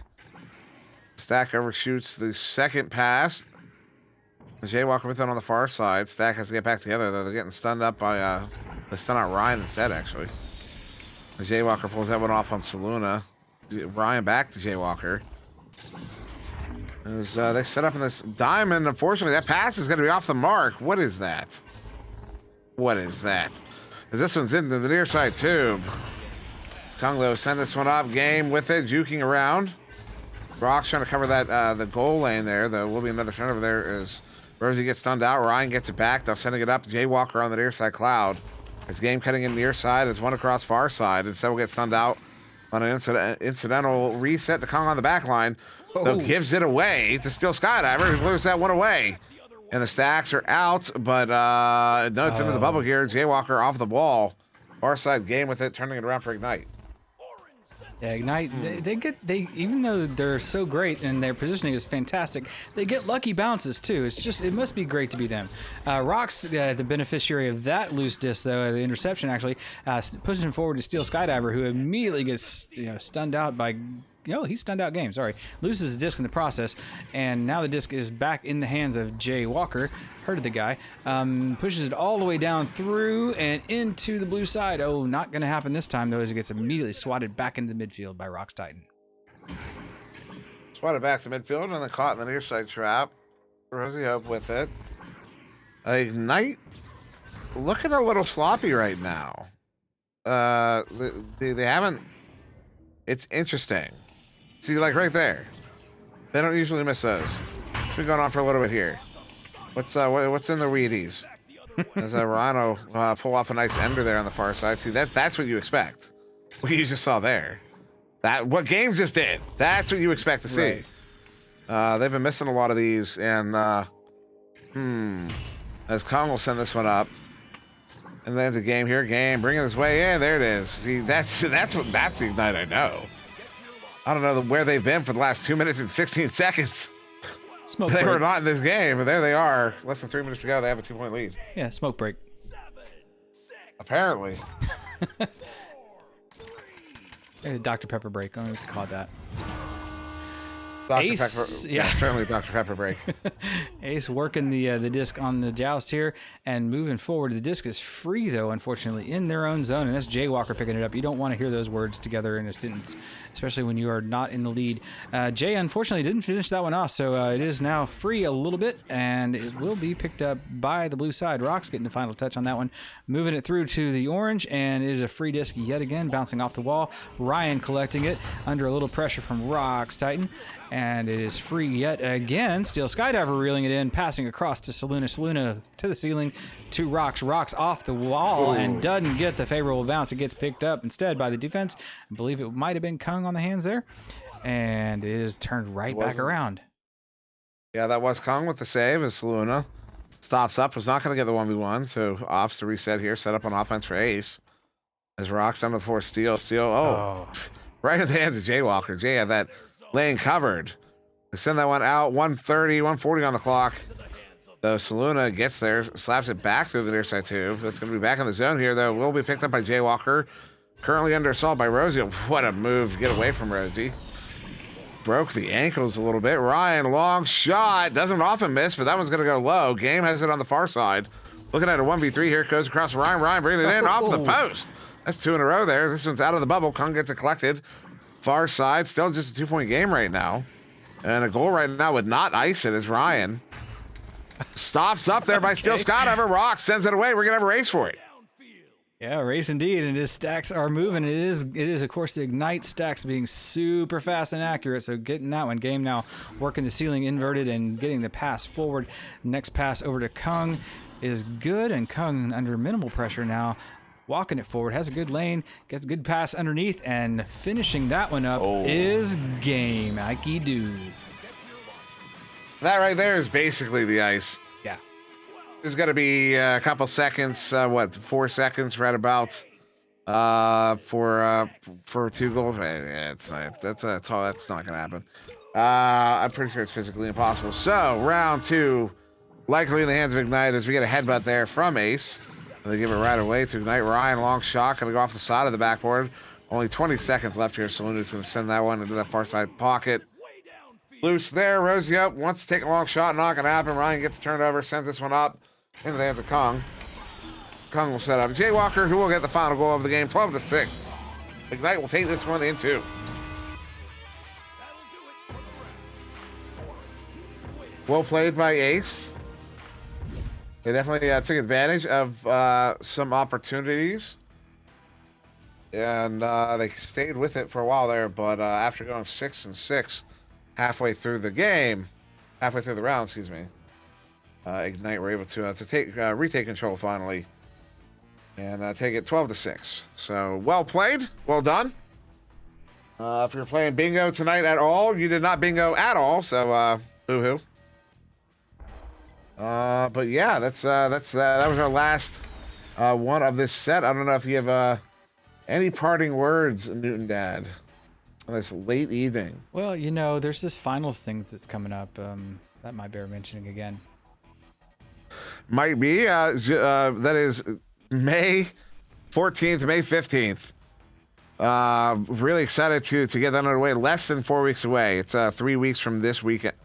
Stack overshoots the second pass. Jaywalker with it on the far side. Stack has to get back together, though. They're getting stunned up by, they stun out Ryan instead, actually. The Jaywalker pulls that one off on Saluna. Ryan back to Jaywalker. As they set up in this diamond, unfortunately, that pass is going to be off the mark. What is that? What is that? As this one's into the near side tube. Kung though send this one up. Game with it, juking around. Brock's trying to cover that the goal lane there. There will be another turnover there as Rosie gets stunned out. Ryan gets it back. They're sending it up. Jaywalker on the near side cloud. As Game cutting in near side as one across far side. Instead will get stunned out on an incidental reset to Kong on the back line. Though gives it away to Steel Skydiver, who blows that one away. And the stacks are out, but no, it's into the bubble here. Jaywalker off the wall. Far side Game with it, turning it around for Ignite. Yeah, Ignite, they even though they're so great and their positioning is fantastic, they get lucky bounces too. It must be great to be them. Rock's the beneficiary of that loose disc though, the interception actually, pushes him forward to Steel Skydiver, who immediately gets stunned out by. He's stunned out Game. Sorry. Loses the disc in the process, and now the disc is back in the hands of Jay Walker. Heard of the guy. Pushes it all the way down through and into the blue side. Oh, not going to happen this time, though, as it gets immediately swatted back into the midfield by Rocks Titan. Swatted back to midfield and then caught in the near side trap. Rosie Hope with it. Ignite looking a little sloppy right now. They haven't. It's interesting. See, like right there, they don't usually miss those. It's been going on for a little bit here. What's in the Wheaties? As Rhino pull off a nice ender there on the far side. See, that's what you expect. What you just saw there. What Game just did. That's what you expect to see. Right. They've been missing a lot of these, and as Kong will send this one up, and then the Game here. Game bringing his way in. There it is. See, that's the Ignite I know. I don't know where they've been for the last 2 minutes and 16 seconds. Smoke they break. were not in this game, but there they are. Less than 3 minutes to go. They have a 2-point lead. Yeah, smoke break. Apparently. Dr. Pepper break. I don't know what to call that. Ace, Pepper, yeah, certainly Dr. Pepper break. Ace working the disc on the joust here and moving forward. The disc is free though, unfortunately, in their own zone, and that's Jay Walker picking it up. You don't want to hear those words together in a sentence, especially when you are not in the lead. Jay unfortunately didn't finish that one off, so it is now free a little bit, and it will be picked up by the blue side. Rock's getting the final touch on that one, moving it through to the orange, and it is a free disc yet again, bouncing off the wall. Ryan collecting it under a little pressure from Rock's Titan. And it is free yet again. Steel Skydiver reeling it in, passing across to Saluna. Saluna to the ceiling, to Rocks. Rocks off the wall and doesn't get the favorable bounce. It gets picked up instead by the defense. I believe it might have been Kung on the hands there. And it is turned right back around. Yeah, that was Kung with the save as Saluna stops up. Was not going to get the 1v1, so opts to reset here. Set up on offense for Ace. As Rocks down to the floor. Steel. Right in the hands of Jaywalker. Jay had that lane covered. They send that one out. 130, 140 on the clock. Though Saluna gets there, slaps it back through the near side tube. It's going to be back in the zone here, though. Will be picked up by Jaywalker. Currently under assault by Rosie. What a move to get away from Rosie. Broke the ankles a little bit. Ryan, long shot. Doesn't often miss, but that one's going to go low. Game has it on the far side. Looking at a 1v3 here. Goes across Ryan. Ryan bringing it in off the post. That's 2 in a row there. This one's out of the bubble. Kung gets it collected. Far side, still just a 2-point game right now. And a goal right now would not ice it as Ryan stops up there by Steel Skydiver. Rock sends it away. We're going to have a race for it. Yeah, race indeed. And his stacks are moving. It is, of course, the Ignite stacks being super fast and accurate. So getting that one. Game now working the ceiling inverted and getting the pass forward. Next pass over to Kung is good. And Kung under minimal pressure now. Walking it forward, has a good lane, gets a good pass underneath, and finishing that one up is game. Ikey do. That right there is basically the ice. Yeah. There's got to be a couple seconds, 4 seconds right about for 2 goals. It's not, that's not going to happen. I'm pretty sure it's physically impossible. So round 2, likely in the hands of Ignite as we get a headbutt there from Ace. They give it right away to Ignite. Ryan, long shot, going to go off the side of the backboard. Only 20 seconds left here. Saluna's going to send that one into that far side pocket. Loose there. Rosie up. Wants to take a long shot. Not going to happen. Ryan gets turned over. Sends this one up into the hands of Kung. Kung will set up Jaywalker, who will get the final goal of the game. 12-6. Ignite will take this one in 2. Well played by Ace. They definitely took advantage of some opportunities, and they stayed with it for a while there. But after going 6-6 halfway through the round, Ignite were able to retake control finally, and take it 12-6. So well played, well done. If you're playing bingo tonight at all, you did not bingo at all. So boo-hoo. But yeah, that was our last one of this set. I don't know if you have any parting words, Newton Dad, on this late evening. Well, there's this finals things that's coming up. That might bear mentioning again. Might be. That is May 14th, May 15th. Really excited to get that underway. Less than 4 weeks away. It's 3 weeks from this weekend.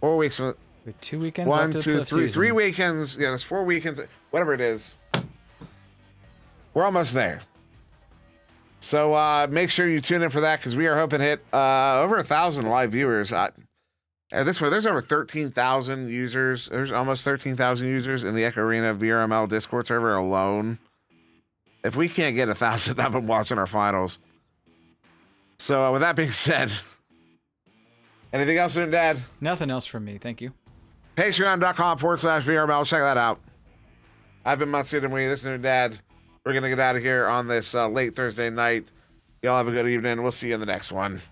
4 weeks from 2 weekends. 1, 2, 3, 3 weekends. Yeah, there's 4 weekends. Whatever it is, we're almost there. So make sure you tune in for that because we are hoping to hit over 1,000 live viewers. At this point, there's over 13,000 users. There's almost 13,000 users in the Echo Arena VRML Discord server alone. If we can't get 1,000 of them watching our finals. So with that being said. Anything else, Dad? Nothing else from me. Thank you. Patreon.com/VRML. Check that out. I've been SirDimwi. This is Dad. We're going to get out of here on this late Thursday night. Y'all have a good evening. We'll see you in the next one.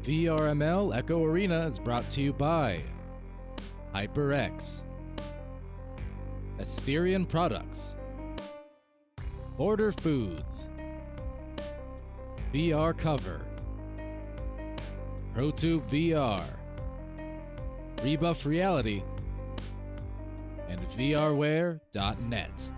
VRML Echo Arena is brought to you by HyperX, Asterion Products, Border Foods, VR Cover, ProTube VR, Rebuff Reality, and vrware.net.